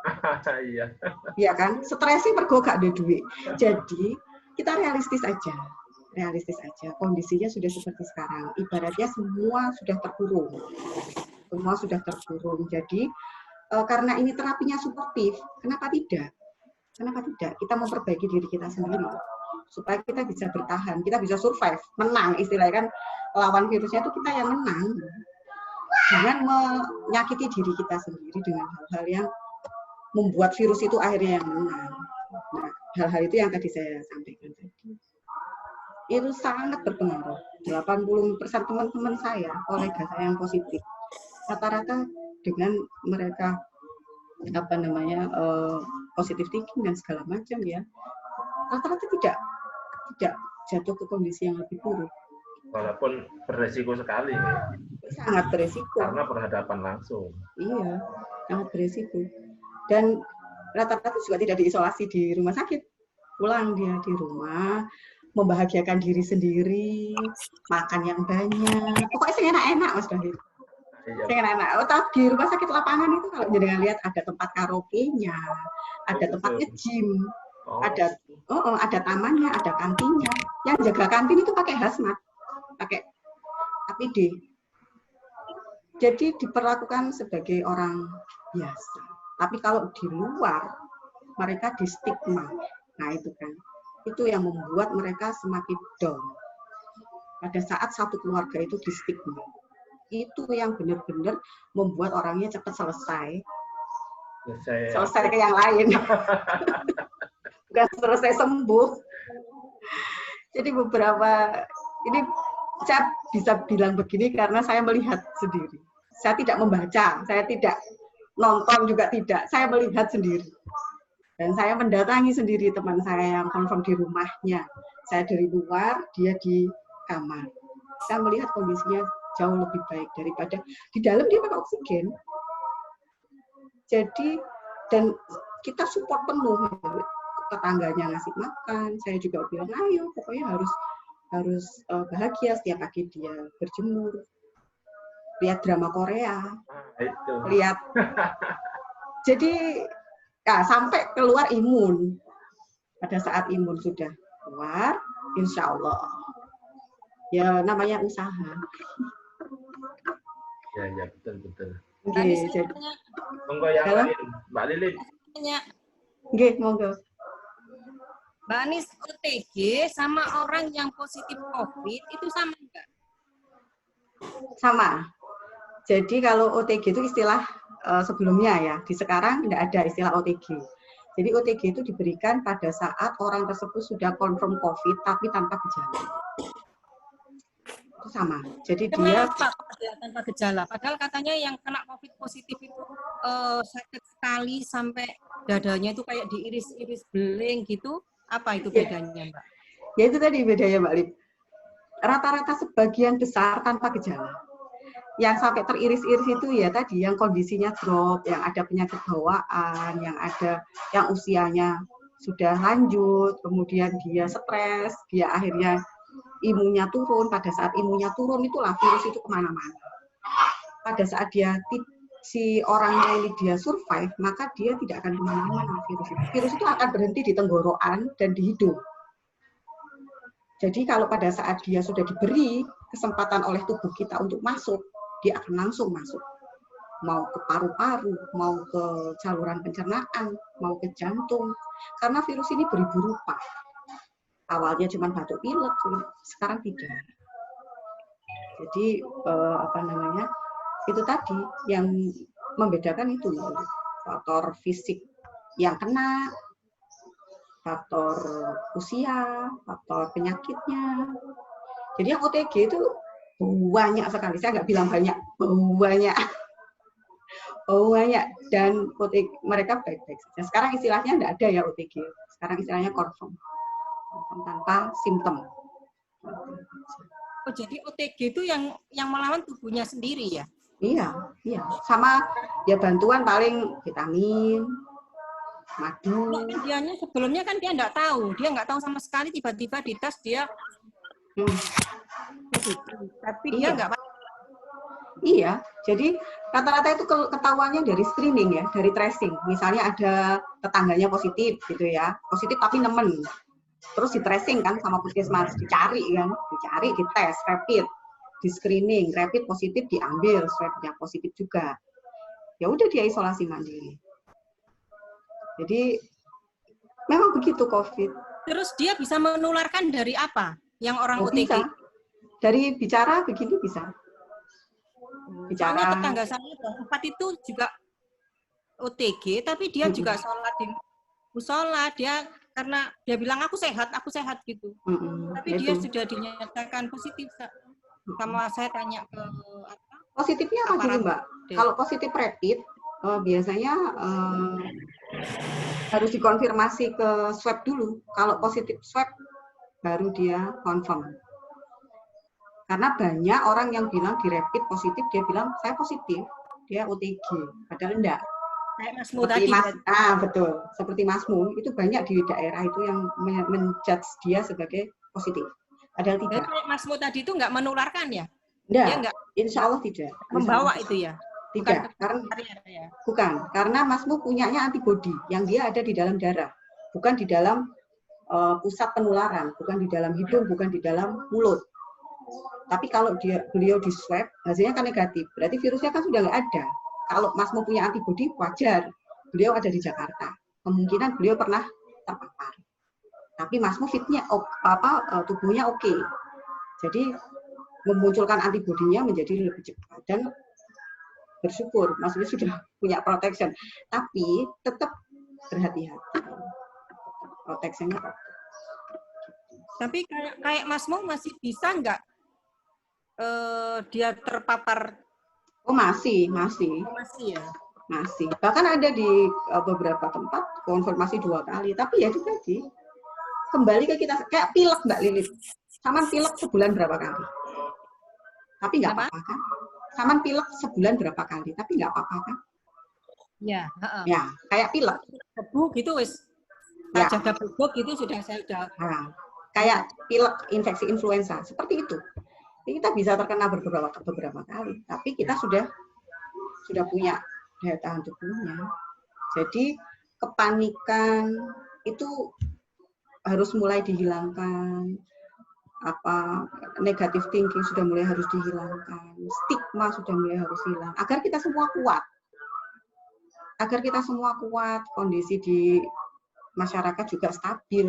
Iya. Iya kan? Stresnya mergo gak duwe duit. Jadi kita realistis aja. Realistis aja. Kondisinya sudah seperti sekarang. Ibaratnya semua sudah terkurung. Semua sudah terkurung. Jadi karena ini terapinya suportif, kenapa tidak? Kenapa tidak? Kita memperbaiki diri kita sendiri supaya kita bisa bertahan, kita bisa survive, menang istilahnya kan, lawan virusnya itu kita yang menang. Jangan menyakiti diri kita sendiri dengan hal-hal yang membuat virus itu akhirnya yang menang. Nah, hal-hal itu yang tadi saya sampaikan tadi. Itu sangat berpengaruh. 80% teman-teman saya, kolega saya yang positif, rata-rata dengan mereka positive thinking dan segala macam ya, rata-rata tidak jatuh ke kondisi yang lebih buruk. Walaupun beresiko sekali. Sangat beresiko. Karena berhadapan langsung. Iya, sangat beresiko. Dan rata-rata juga tidak diisolasi di rumah sakit. Pulang dia di rumah, membahagiakan diri sendiri, makan yang banyak. Pokoknya sih enak-enak Mas David. Sing enak. Di rumah sakit lapangan itu kalau jenengan lihat ada tempat karaoke-nya, ada tempat nge-gym, ada tamannya, ada kantinnya. Yang jaga kantin itu pakai hazmat, pakai APD. Jadi diperlakukan sebagai orang biasa. Tapi kalau di luar mereka di stigma. Nah itu kan, itu yang membuat mereka semakin down. Pada saat satu keluarga itu di stigma. Itu yang benar-benar membuat orangnya cepat selesai ke yang lain, bukan selesai sembuh. Jadi beberapa ini saya bisa bilang begini karena saya melihat sendiri. Saya tidak membaca, saya tidak nonton juga tidak, saya melihat sendiri. Dan saya mendatangi sendiri teman saya yang confirm di rumahnya. Saya dari luar, dia di kamar. Saya melihat kondisinya jauh lebih baik daripada di dalam dia pakai oksigen. Jadi dan kita support penuh, tetangganya ngasih makan, saya juga bilang ayo pokoknya harus bahagia setiap pagi dia berjemur, lihat drama Korea, lihat. Jadi sampai keluar imun. Pada saat imun sudah keluar, insya Allah ya namanya usaha. Ya betul. Oke, jadi monggo yang lain, Mbak Lilin. Nggih, monggo. Mbak Anis, OTG sama orang yang positif COVID itu sama enggak? Sama. Jadi kalau OTG itu istilah sebelumnya ya, di sekarang tidak ada istilah OTG. Jadi OTG itu diberikan pada saat orang tersebut sudah confirm COVID tapi tanpa gejala. Itu sama. Jadi kenapa dia tanpa gejala? Padahal katanya yang kena COVID positif itu sakit sekali sampai dadanya itu kayak diiris-iris beling gitu. Apa itu bedanya, Mbak? Ya itu tadi bedanya, Mbak Lip. Rata-rata sebagian besar tanpa gejala. Yang sampai teriris-iris itu ya tadi yang kondisinya drop, yang ada penyakit bawaan, yang usianya sudah lanjut, kemudian dia stres, dia akhirnya imunnya turun. Pada saat imunnya turun itulah virus itu kemana-mana. Pada saat si orangnya ini dia survive, maka dia tidak akan kemana-mana virus itu. Virus itu akan berhenti di tenggorokan dan di hidung. Jadi kalau pada saat dia sudah diberi kesempatan oleh tubuh kita untuk masuk, dia akan langsung masuk. Mau ke paru-paru, mau ke saluran pencernaan, mau ke jantung. Karena virus ini beribu rupa. Awalnya cuma batuk pilek, sekarang tidak. Jadi itu tadi yang membedakan itu faktor fisik yang kena, faktor usia, faktor penyakitnya. Jadi yang OTG itu banyak sekali. Saya nggak bilang banyak. Oh banyak, dan OTG mereka baik-baik saja. Sekarang istilahnya tidak ada ya OTG. Sekarang istilahnya confirm tanpa simptom. Oh, jadi OTG itu yang melawan tubuhnya sendiri ya? Iya, iya. Sama ya bantuan paling vitamin, madu. Kan dianya sebelumnya kan dia nggak tahu sama sekali, tiba-tiba dites dia tapi dia nggak. Iya, jadi rata-rata itu ketahuannya dari screening ya, dari tracing. Misalnya ada tetangganya positif gitu ya, positif tapi nemen. Terus di tracing kan sama puskesmas, dicari, dites, rapid, di screening, rapid positif diambil, swabnya positif juga. Ya udah dia isolasi mandiri. Jadi memang begitu COVID. Terus dia bisa menularkan dari apa? Yang orang OTG? Bisa. Dari bicara begini bisa. Bicara. Soalnya tetangga saya 4 itu juga OTG, tapi dia juga sholat di musola. Dia karena dia bilang aku sehat gitu. Tapi dia sudah dinyatakan positif. Sama saya tanya ke apa? Positifnya apa dulu Mbak? Kalau positif rapid biasanya harus dikonfirmasi ke swab dulu. Kalau positif swab baru dia confirm. Karena banyak orang yang bilang di rapid positif, dia bilang saya positif, dia OTG, padahal enggak. Kayak Masmu tadi. Betul. Seperti Masmu, itu banyak di daerah itu yang menjudge dia sebagai positif. Padahal tidak. Kayak Masmu tadi itu enggak menularkan ya? Enggak, insya Allah tidak. Membawa itu ya? Tidak, karena Masmu punyanya antibodi yang dia ada di dalam darah, bukan di dalam pusat penularan, bukan di dalam hidung, bukan di dalam mulut. Tapi kalau beliau di swab, hasilnya kan negatif. Berarti virusnya kan sudah nggak ada. Kalau Masmu punya antibodi, wajar. Beliau ada di Jakarta. Kemungkinan beliau pernah terpapar. Tapi Masmu fitnya, tubuhnya oke. Jadi memunculkan antibodinya menjadi lebih cepat. Dan bersyukur, Masmu sudah punya protection. Tapi tetap berhati-hati. Proteksinya. Tapi kayak Masmu masih bisa nggak dia terpapar? Oh masih ya. Masih. Bahkan ada di beberapa tempat konfirmasi 2 kali. Tapi ya itu tadi kembali ke kita kayak pilek Mbak Lilit. Saman pilek sebulan berapa kali? Tapi nggak apa-apa kan? Saman pilek sebulan berapa kali? Tapi nggak apa-apa kan? Ya. Ya kayak pilek. Debu gitu wis. Ya. Jaga bubuk gitu sudah saya udah. Kayak pilek infeksi influenza seperti itu. Kita bisa terkena beberapa kali, tapi kita sudah punya daya tahan tubuhnya. Jadi kepanikan itu harus mulai dihilangkan. Negatif thinking sudah mulai harus dihilangkan. Stigma sudah mulai harus hilang. Agar kita semua kuat. Kondisi di masyarakat juga stabil.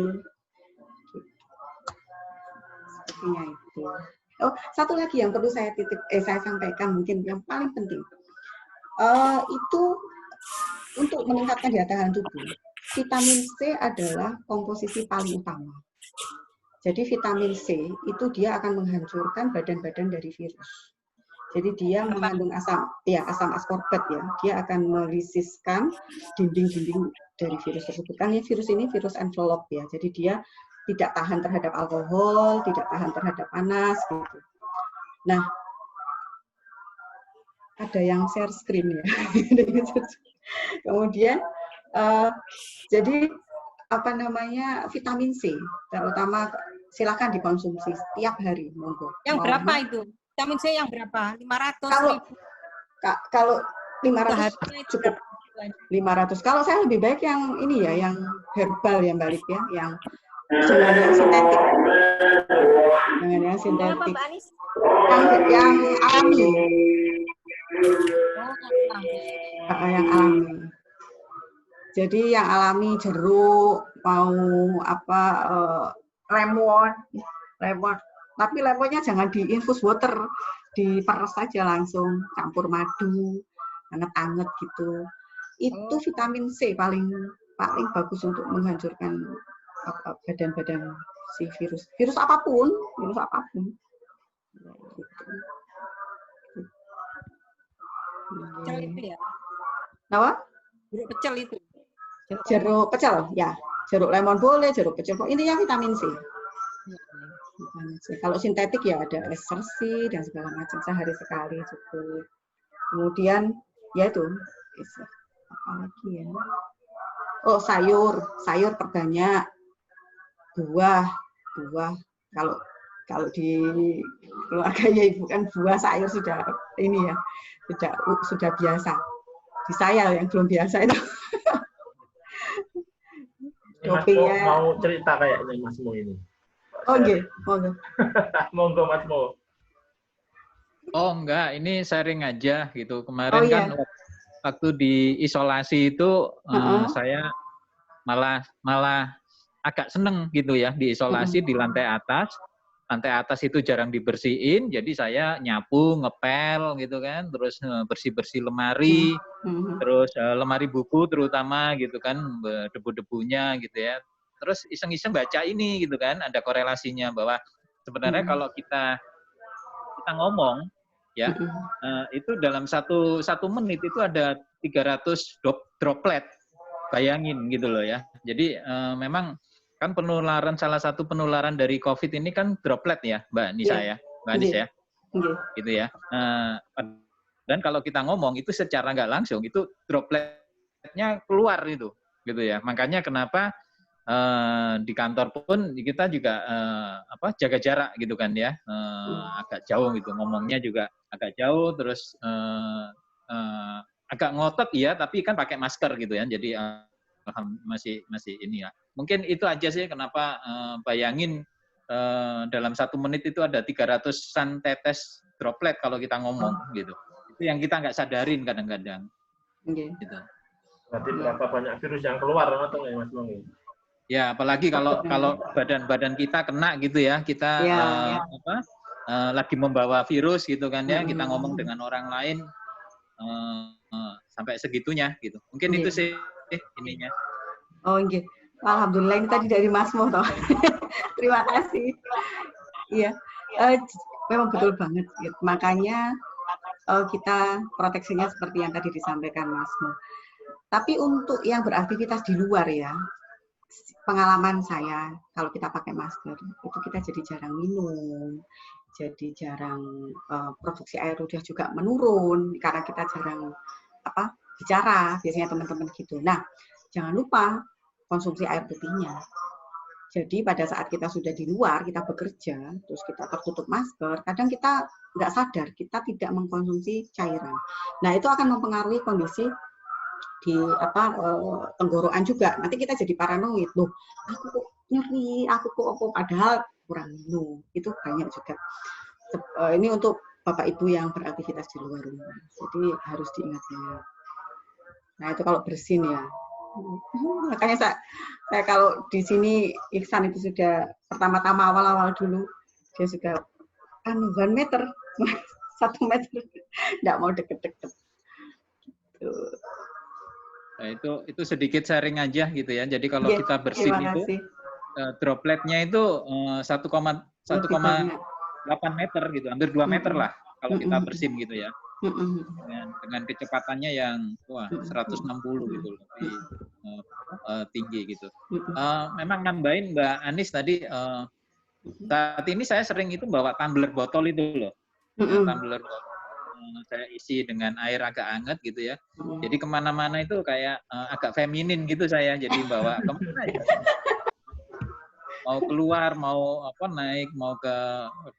Sepertinya itu. Oh, satu lagi yang perlu saya sampaikan mungkin yang paling penting. Itu untuk meningkatkan daya tahan tubuh. Vitamin C adalah komposisi paling utama. Jadi vitamin C itu dia akan menghancurkan badan-badan dari virus. Jadi dia mengandung asam ascorbat ya. Dia akan melisiskan dinding-dinding dari virus tersebut. Kan ya virus ini virus envelope ya. Jadi dia tidak tahan terhadap alkohol, tidak tahan terhadap panas gitu. Nah, ada yang share screen ya. Kemudian jadi vitamin C terutama silakan dikonsumsi setiap hari, monggo. Yang berapa itu? Vitamin C yang berapa? 500 ribu. Kalau 500 cukup. 500. Kalau saya lebih baik yang ini ya, yang herbal ya Mbak Lip ya, yang jangan yang sintetik. Jangan yang sintetik. Yang alami. Yang alami. Jadi yang alami jeruk, mau lemon. Tapi lemonnya jangan di infus water, diperes saja langsung, campur madu, anget-anget gitu. Itu vitamin C paling bagus untuk menghancurkan badan-badan si virus apapun. Itu ya. Apa? Jeruk pecel itu. Jeruk pecel, ya. Jeruk lemon boleh, jeruk pecel. Intinya vitamin C. Vitamin C. Kalau sintetik ya ada esersi dan segala macam. Sehari sekali cukup. Kemudian ya itu. Apa lagi ya? Oh, sayur perbanyak. Buah. Kalau di keluarganya ibu kan buah sayur sudah ini ya, sudah biasa. Di saya yang belum biasa itu. Mas Mo mau cerita kayaknya Mas Mo ini. Oh nggih, monggo. Monggo Mas Mo. Oh enggak, ini sharing aja gitu. Kemarin kan waktu di isolasi itu saya malah agak seneng gitu ya di isolasi di lantai atas. Lantai atas itu jarang dibersihin, jadi saya nyapu, ngepel gitu kan, terus bersih-bersih lemari, terus lemari buku terutama gitu kan, debu-debunya gitu ya. Terus iseng-iseng baca ini gitu kan, ada korelasinya bahwa sebenarnya kalau kita ngomong ya, itu dalam satu menit itu ada 300 droplet, bayangin gitu loh ya. Jadi memang kan salah satu penularan dari COVID ini kan droplet ya, Mbak Nisa ya, Mbak Anis ya, gitu ya. Dan kalau kita ngomong itu secara nggak langsung itu dropletnya keluar itu, gitu ya. Makanya kenapa di kantor pun kita juga jaga jarak gitu kan ya, agak jauh gitu, ngomongnya juga agak jauh, terus agak ngotot ya, tapi kan pakai masker gitu ya, jadi masih ini ya. Mungkin itu aja sih kenapa bayangin dalam 1 menit itu ada 300-an tetes droplet kalau kita ngomong gitu. Itu yang kita nggak sadarin kadang-kadang. Gitu. Berarti berapa banyak virus yang keluar atau nggak Mas Mongi? Ya, apalagi kalau badan kita kena gitu ya, kita lagi membawa virus gitu kan ya, kita ngomong dengan orang lain sampai segitunya gitu. Mungkin itu sih ininya. Oh nggih. Alhamdulillah ini tadi dari Mas Mo toh. Terima kasih. Iya, memang betul banget. Makanya kita proteksinya seperti yang tadi disampaikan Mas Mo. Tapi untuk yang beraktivitas di luar ya, pengalaman saya kalau kita pakai masker itu kita jadi jarang minum, jadi jarang produksi air udah juga menurun karena kita jarang bicara biasanya teman-teman gitu. Nah, jangan lupa konsumsi air putihnya. Jadi pada saat kita sudah di luar, kita bekerja, terus kita tertutup masker, kadang kita nggak sadar, kita tidak mengkonsumsi cairan. Nah, itu akan mempengaruhi kondisi di tenggorokan juga. Nanti kita jadi paranoid, loh, aku kok nyeri, aku kok padahal kurang minum. Itu banyak juga. Ini untuk Bapak Ibu yang beraktivitas di luar rumah. Jadi harus diingat-ingat. Nah, itu kalau bersin ya. Makanya saya kalau di sini Iksan itu sudah pertama-tama awal-awal dulu dia sudah 1 meter 1 meter nggak mau deket-deket. Gitu. Nah, itu sedikit sharing aja gitu ya. Jadi kalau kita bersin itu dropletnya itu 1,8 meter gitu, hampir 2 meter lah kalau kita bersin gitu ya. Dengan kecepatannya yang 160 gitu lebih tinggi gitu. Memang nambahin Mbak Anis tadi saat ini saya sering itu bawa tumbler botol itu loh. Tumbler botol saya isi dengan air agak hangat gitu ya. Jadi kemana-mana itu kayak agak feminin gitu saya. Jadi bawa kemana ya? Mau keluar, mau naik, mau ke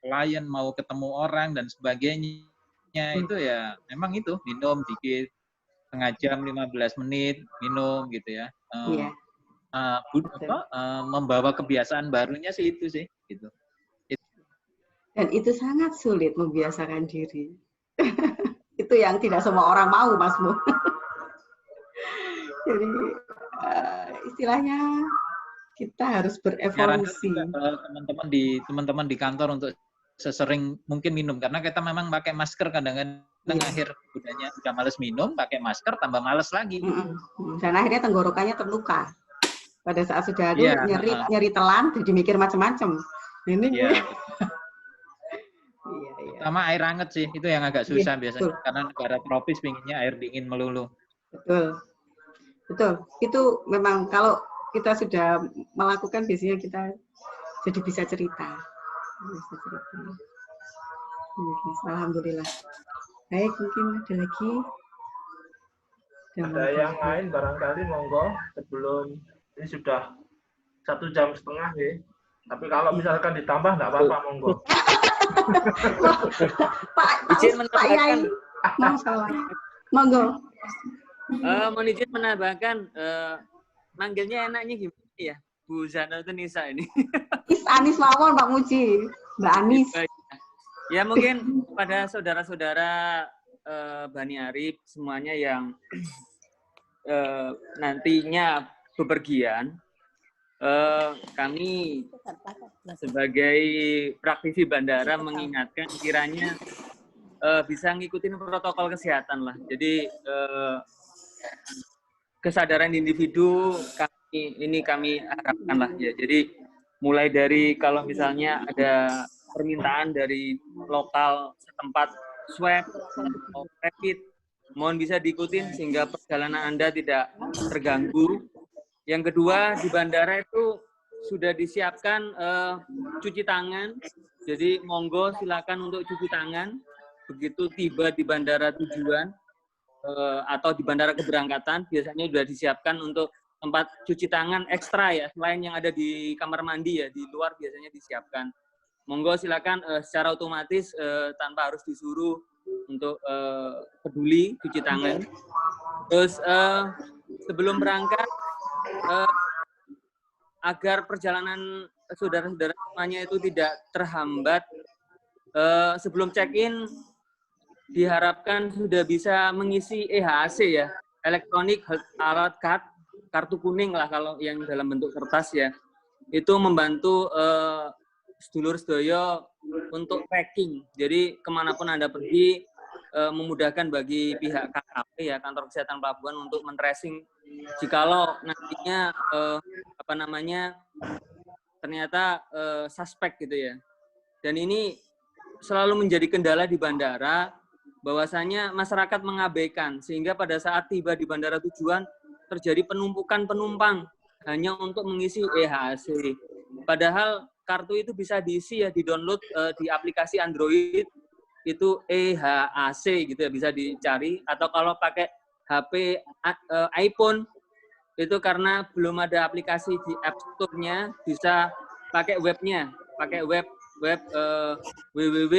klien, mau ketemu orang dan sebagainya. Itu ya memang itu minum dikit, setengah jam 15 menit minum gitu ya. Membawa kebiasaan barunya sih itu sih gitu. Dan itu sangat sulit membiasakan diri. Itu yang tidak semua orang mau, Mas Mo. Jadi istilahnya kita harus berevolusi. Teman-teman di kantor untuk sesering mungkin minum karena kita memang pakai masker kadang-kadang akhir udah males minum, pakai masker tambah males lagi. Dan akhirnya tenggorokannya terluka. Pada saat sudah nyeri telan jadi mikir macam-macam. Ini sama air hangat sih itu yang agak susah biasanya karena negara tropis pinginnya air dingin melulu. Betul. Betul. Itu memang kalau kita sudah melakukan biasanya kita jadi bisa cerita. Bisa cerita. Alhamdulillah. Baik, mungkin ada lagi. Ada yang lain barangkali monggo sebelum ini sudah 1,5 jam ya. Tapi kalau misalkan ditambah nggak apa-apa monggo. Izin menambahkan. Monggo. Mohon izin menambahkan, manggilnya enaknya gimana ya? Bu Zana itu Nisa ini. Anis mawon Pak Muji, Mbak Anis. Ya mungkin pada saudara-saudara Bani Arif semuanya yang nantinya bepergian, kami sebagai praktisi bandara mengingatkan kiranya bisa ngikutin protokol kesehatan lah. Jadi kesadaran individu kami harapkan lah ya. Jadi mulai dari kalau misalnya ada permintaan dari lokal setempat swab atau rapid, mohon bisa diikutin sehingga perjalanan Anda tidak terganggu. Yang kedua, di bandara itu sudah disiapkan cuci tangan, jadi monggo silakan untuk cuci tangan begitu tiba di bandara tujuan atau di bandara keberangkatan, biasanya sudah disiapkan untuk tempat cuci tangan ekstra ya, selain yang ada di kamar mandi ya, di luar biasanya disiapkan. Monggo silakan secara otomatis tanpa harus disuruh untuk peduli cuci tangan. Terus sebelum berangkat agar perjalanan saudara-saudara semuanya itu tidak terhambat, sebelum check-in diharapkan sudah bisa mengisi EHAC ya, Electronic Health Alert Card, kartu kuning lah kalau yang dalam bentuk kertas ya. Itu membantu sedulur sedoyo untuk tracking. Jadi kemanapun Anda pergi, memudahkan bagi pihak KKP ya, kantor kesehatan pelabuhan, untuk men-tracing jikalau nantinya ternyata suspek gitu ya. Dan ini selalu menjadi kendala di bandara, bahwasanya masyarakat mengabaikan sehingga pada saat tiba di bandara tujuan terjadi penumpukan penumpang hanya untuk mengisi EHAC. Padahal kartu itu bisa diisi ya, di-download di aplikasi Android, itu EHAC gitu ya, bisa dicari. Atau kalau pakai HP iPhone, itu karena belum ada aplikasi di App Store-nya, bisa pakai webnya, pakai web www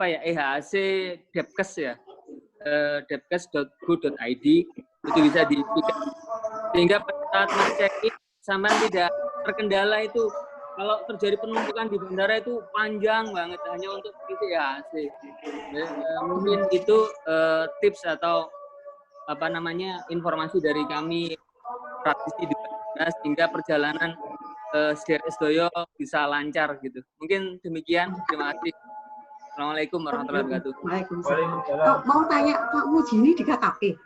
EHAC Depkes ya, depkes.go.id, itu bisa dicek. Sehingga pada saat ngecek sampai tidak terkendala itu. Kalau terjadi penumpukan di bandara itu panjang banget hanya untuk isi EHAC. Mungkin itu tips atau informasi dari kami praktisi di bandara sehingga perjalanan sedoyo bisa lancar gitu. Mungkin demikian. Terima kasih. Assalamualaikum warahmatullahi wabarakatuh. Waalaikumsalam. Mau tanya Pak Muji ini di KKP?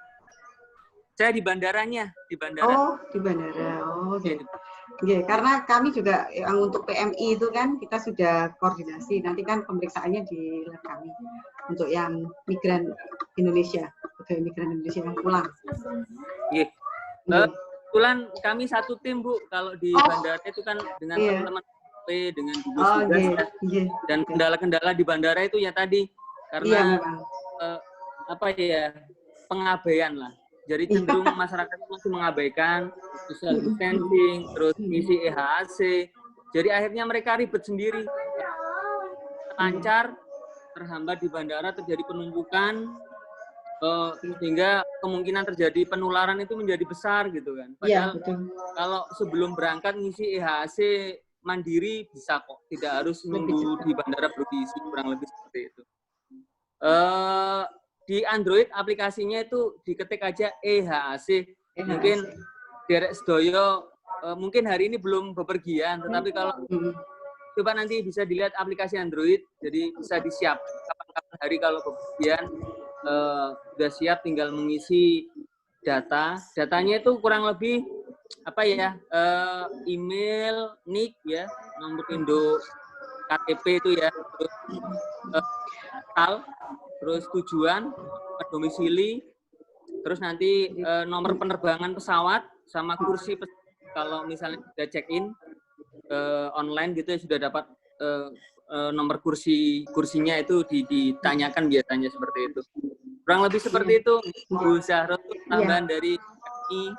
Saya di bandaranya, di bandara. Oh, di bandara. Oh, gitu. Ya, karena kami juga yang untuk PMI itu kan kita sudah koordinasi. Nanti kan pemeriksaannya di lab kami untuk yang migran Indonesia, pegawai migran Indonesia yang pulang. Iya. Kebetulan kami satu tim, Bu. Kalau di bandara itu kan dengan teman-teman dengan gugus tugas dan kendala-kendala di bandara itu ya tadi karena pengabaian lah. Jadi cenderung masyarakat masih mengabaikan social distancing, terus misi EHAC. Jadi akhirnya mereka ribet sendiri. Lancar, terhambat di bandara, terjadi penumpukan, sehingga kemungkinan terjadi penularan itu menjadi besar gitu kan. Padahal kalau sebelum berangkat ngisi EHAC mandiri bisa kok, tidak harus nunggu di bandara perlu diisi, kurang lebih seperti itu. Di Android aplikasinya itu diketik aja EHAC. Mungkin derek sedoyo mungkin hari ini belum bepergian, tetapi kalau coba nanti bisa dilihat aplikasi Android, jadi bisa disiapkan kapan-kapan hari kalau bepergian sudah siap, tinggal mengisi data. Datanya itu kurang lebih email, NIK ya, nomor Indo KTP itu ya, terus terus tujuan, domisili, Terus nanti nomor penerbangan pesawat sama kursi kalau misalnya sudah check-in online gitu ya, sudah dapat nomor kursinya itu ditanyakan biasanya seperti itu. Kurang lebih seperti itu, Bu Zahra, tambahan dari kami.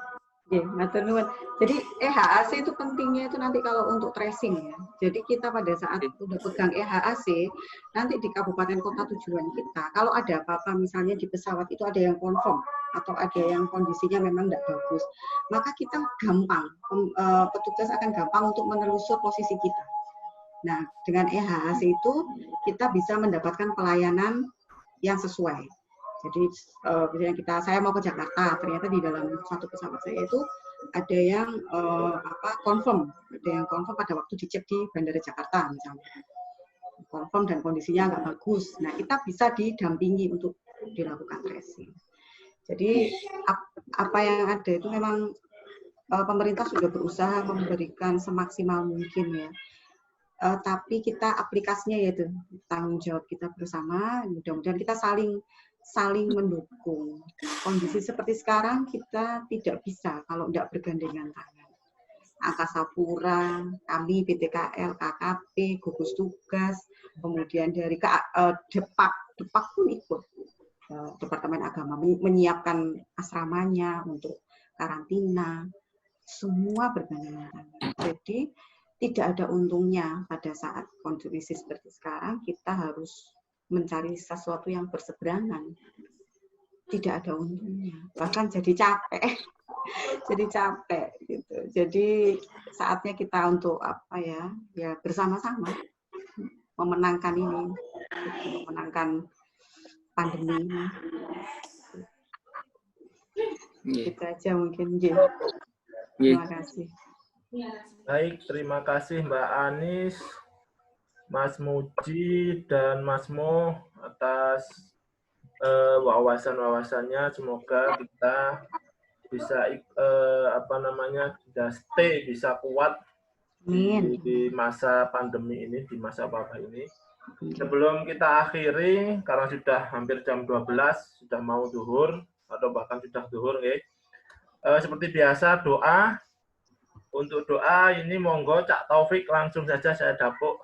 Jadi EHAC itu pentingnya itu nanti kalau untuk tracing ya. Jadi kita pada saat udah pegang EHAC, nanti di kabupaten kota tujuan kita, kalau ada apa-apa misalnya di pesawat itu ada yang confirm atau ada yang kondisinya memang tidak bagus, maka kita gampang, petugas akan gampang untuk menelusur posisi kita. Nah, dengan EHAC itu kita bisa mendapatkan pelayanan yang sesuai. Jadi misalnya saya mau ke Jakarta, ternyata di dalam satu pesawat saya itu ada yang confirm pada waktu dicek di Bandara Jakarta misalnya, confirm dan kondisinya nggak bagus. Nah, kita bisa didampingi untuk dilakukan tracing. Jadi apa yang ada itu memang pemerintah sudah berusaha memberikan semaksimal mungkin ya. Tapi kita aplikasinya yaitu tanggung jawab kita bersama. Mudah-mudahan kita saling mendukung. Kondisi seperti sekarang kita tidak bisa kalau tidak bergandengan tangan. Angkasa Pura, kami BTKL, KKP, gugus tugas, kemudian dari Depak pun ikut. Departemen Agama menyiapkan asramanya untuk karantina. Semua bergandengan tangan. Jadi tidak ada untungnya pada saat kondisi seperti sekarang kita harus mencari sesuatu yang berseberangan. Tidak ada untungnya, bahkan jadi capek. Jadi capek gitu. Jadi saatnya kita untuk ya bersama-sama memenangkan ini, memenangkan pandemi ini. Itu aja mungkin. Terima kasih. Baik, terima kasih Mbak Anis, Mas Muji, dan Mas Mo atas wawasan-wawasannya. Semoga kita bisa bisa kuat di masa pandemi ini, di masa wabah ini. Sebelum kita akhiri, karena sudah hampir jam 12, sudah mau zuhur atau bahkan sudah zuhur, seperti biasa doa. Untuk doa ini monggo Cak Taufik langsung saja saya dapuk.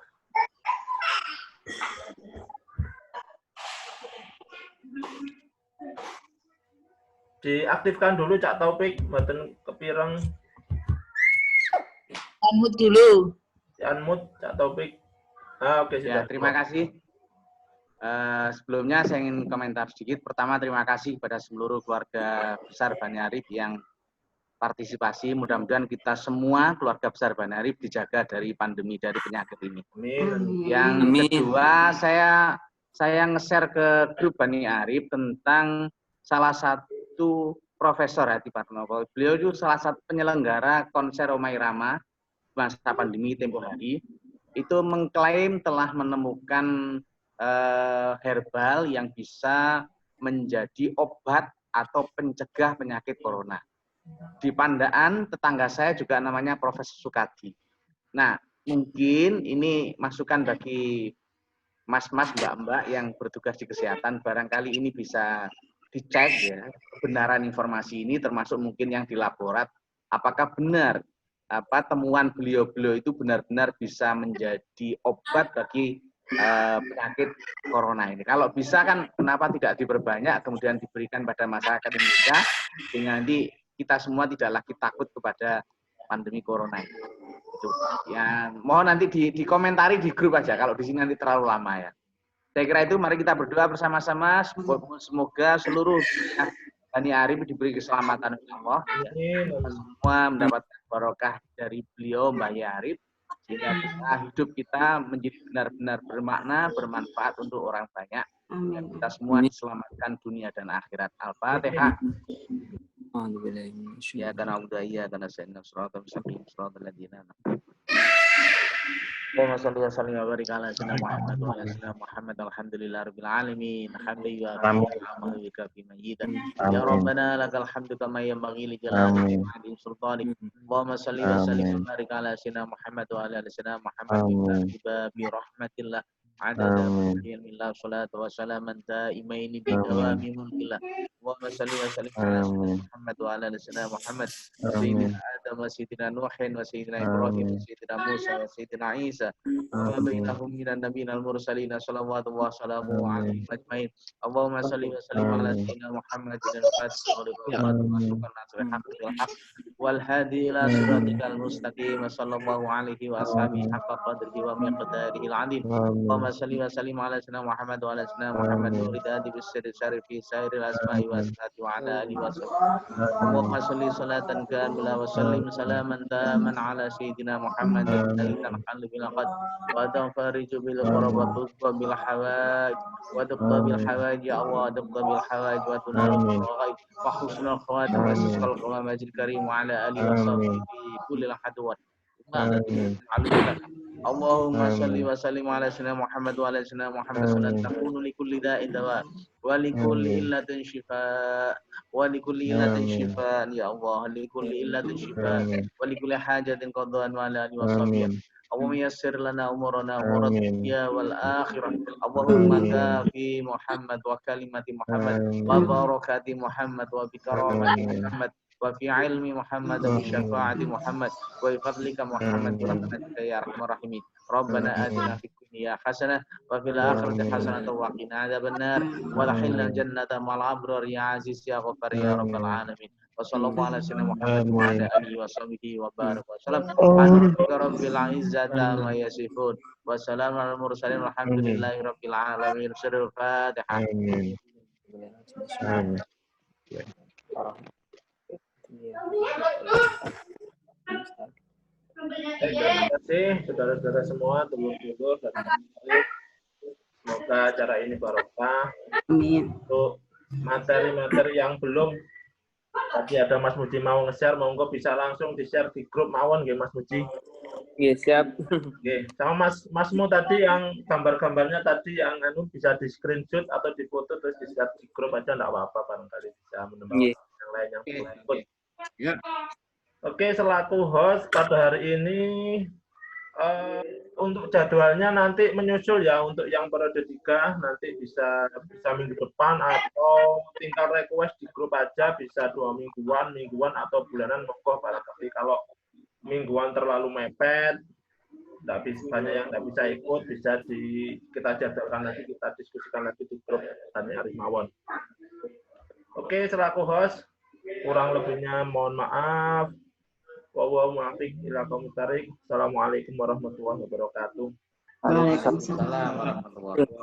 Diaktifkan dulu Cak Taufik, mboten kepireng. Unmute dulu. Unmute Cak Taufik. Oke, ya, sudah. Terima kasih. Sebelumnya saya ingin komentar sedikit. Pertama, terima kasih kepada seluruh keluarga besar Bani Arif yang partisipasi. Mudah-mudahan kita semua keluarga besar Bani Arif dijaga dari pandemi, dari penyakit ini. Amin. Yang kedua, saya nge-share ke grup Bani Arif tentang salah satu Profesor Hadi Padmanoko. Beliau itu salah satu penyelenggara konser Rhoma Irama masa pandemi tempo hari. Itu mengklaim telah menemukan herbal yang bisa menjadi obat atau pencegah penyakit corona. Di Pandaan, tetangga saya juga namanya Profesor Sukadi. Nah, mungkin ini masukan bagi mas-mas, mbak-mbak yang bertugas di kesehatan, barangkali ini bisa dicek ya, kebenaran informasi ini, termasuk mungkin yang di laborat, apakah benar temuan beliau-beliau itu benar-benar bisa menjadi obat bagi penyakit corona ini. Kalau bisa kan kenapa tidak diperbanyak, kemudian diberikan pada masyarakat Indonesia, sehingga nanti kita semua tidak lagi takut kepada pandemi corona ini. Itu. Ya, mohon nanti dikomentari di grup aja, kalau di sini nanti terlalu lama ya. Saya kira itu, mari kita berdoa bersama-sama, semoga seluruh Bani Arif diberi keselamatan oleh Allah. Semua mendapatkan barokah dari beliau, Mbak Arif, sehingga hidup kita menjadi benar-benar bermakna, bermanfaat untuk orang banyak. Dan kita semua diselamatkan dunia dan akhirat. Al-Fatihah. Ya karena udah iya karena saya nusrat mustaqim siratal ladzina Allahumma shalli wa sallim wa barik ala sayyidina Muhammad wa ala sayyidina Muhammad alhamdulillahirabbil alamin hamdan wa bihamdihi ya rabbana lakal hamdu kama yanbaghi li jalali wajhika sultanik Allahumma shalli wa sallim wa barik ala sayyidina Muhammad wa ala sayyidina Muhammad bi rahmatillah adada ilmillah salatu wa salaman daimaini bi dawami mulkillah Allahumma salli wa sallim ala Muhammad wa ala sayyidina Muhammad sayyidina Adam wa sayyidina Nuh wa sayyidina Ibrahim wa sayyidina Musa wa sayyidina Isa wa bainahum minan nabiyyin al-mursalin sallallahu wa sallamu alaihi ajmain. Allahumma salli wa sallim ala sayyidina Muhammad wal hadi ila siratikal mustaqim sallallahu alaihi wa ashabihi haqqa qadrihi wa miqdarihi al-'azim. Allahumma salli wa sallim ala sayyidina Muhammad wa ala sayyidina Muhammad nuridadi bis sirri syarifi sairil asma'i wa asnati wa ala alihi wa sahbihi. Allahumma salli salatan kamila wa sallim salaman taman ala sayyidina Muhammad alikan qalbil qad wa tanfariju bil qurbat wa bil hawaij wa taqba bil hawaij ya Allah taqba bil hawaij wa tunalu bil ghaib wa husnul khawatim wa sisqal qawamajil karim wa ala alihi wa sahbihi kulli hadwan. Allahumma salli wa sallim ala sayyidina Muhammad wa ala sayyidina Muhammad sallallahu takunu li kulli da'in dawa wa li kulli illatin shifa wa li kulli illatin shifa ya Allah li kulli illatin shifa wa li kulli hajatin qadhan wa ala alihi wa sahbihi. Allahumma yassir lana umurana umur dunya wal akhirah. Allahumma kafi Muhammad wa kalimati Muhammad wa barakati Muhammad wa bi karamati Muhammad وفي علم محمد وبشفاعة محمد وبفضلك محمد برحمتك يا أرحم الراحمين. ربنا آتنا في الدنيا حسنة وفي الآخرة حسنة وقنا عذاب النار وادخلنا الجنة مع الأبرار يا عزيز يا غفار يا رب العالمين. وصلى الله على سيدنا محمد وعلى آله وصحبه وبارك وسلم. سبحان رب العزة عما يصفون وسلام على المرسلين والحمد لله رب العالمين. سر الفاتحة. Terima kasih saudara-saudara semua, dulur-dulur dan teman-teman. Semoga acara ini barokah. Amin. Untuk materi-materi yang belum, tadi ada Mas Muji mau nge-share, monggo bisa langsung di-share di grup mawon nggih Mas Muji. Iya, siap. Oke, sama Masmu tadi yang gambar-gambarnya tadi yang bisa di screenshot atau di foto terus di-share di grup aja enggak apa-apa, barangkali bisa menambah yang lain yang belum ikut. Ya. Oke, selaku host pada hari ini untuk jadwalnya nanti menyusul ya, untuk yang periode 3 nanti bisa minggu depan atau tinggal request di grup aja, bisa 2 mingguan atau bulanan, monggo barangkali kalau mingguan terlalu mepet, banyak yang nggak bisa ikut, bisa kita jadwalkan lagi, kita diskusikan lagi di grup Tani Arimawon. Oke, selaku host kurang lebihnya mohon maaf. Assalamualaikum warahmatullahi wabarakatuh. Waalaikumsalam.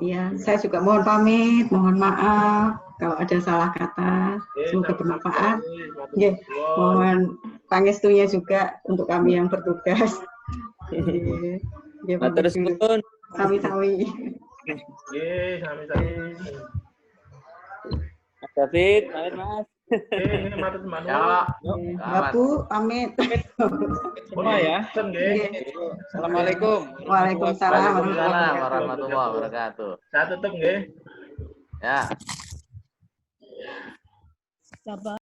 Ya, saya juga mohon pamit, mohon maaf kalau ada salah kata. Semoga bermanfaat. Ya, mohon pangestunya juga untuk kami yang bertugas. Ya, terus pun. Sami-sami. Sami-sami. Mas David, pamit Mas. Ya, Bu, pamit. Semua ya. Assalamualaikum. Waalaikumsalam warahmatullahi wabarakatuh. Saya tutup nggih. Ya. Sabar.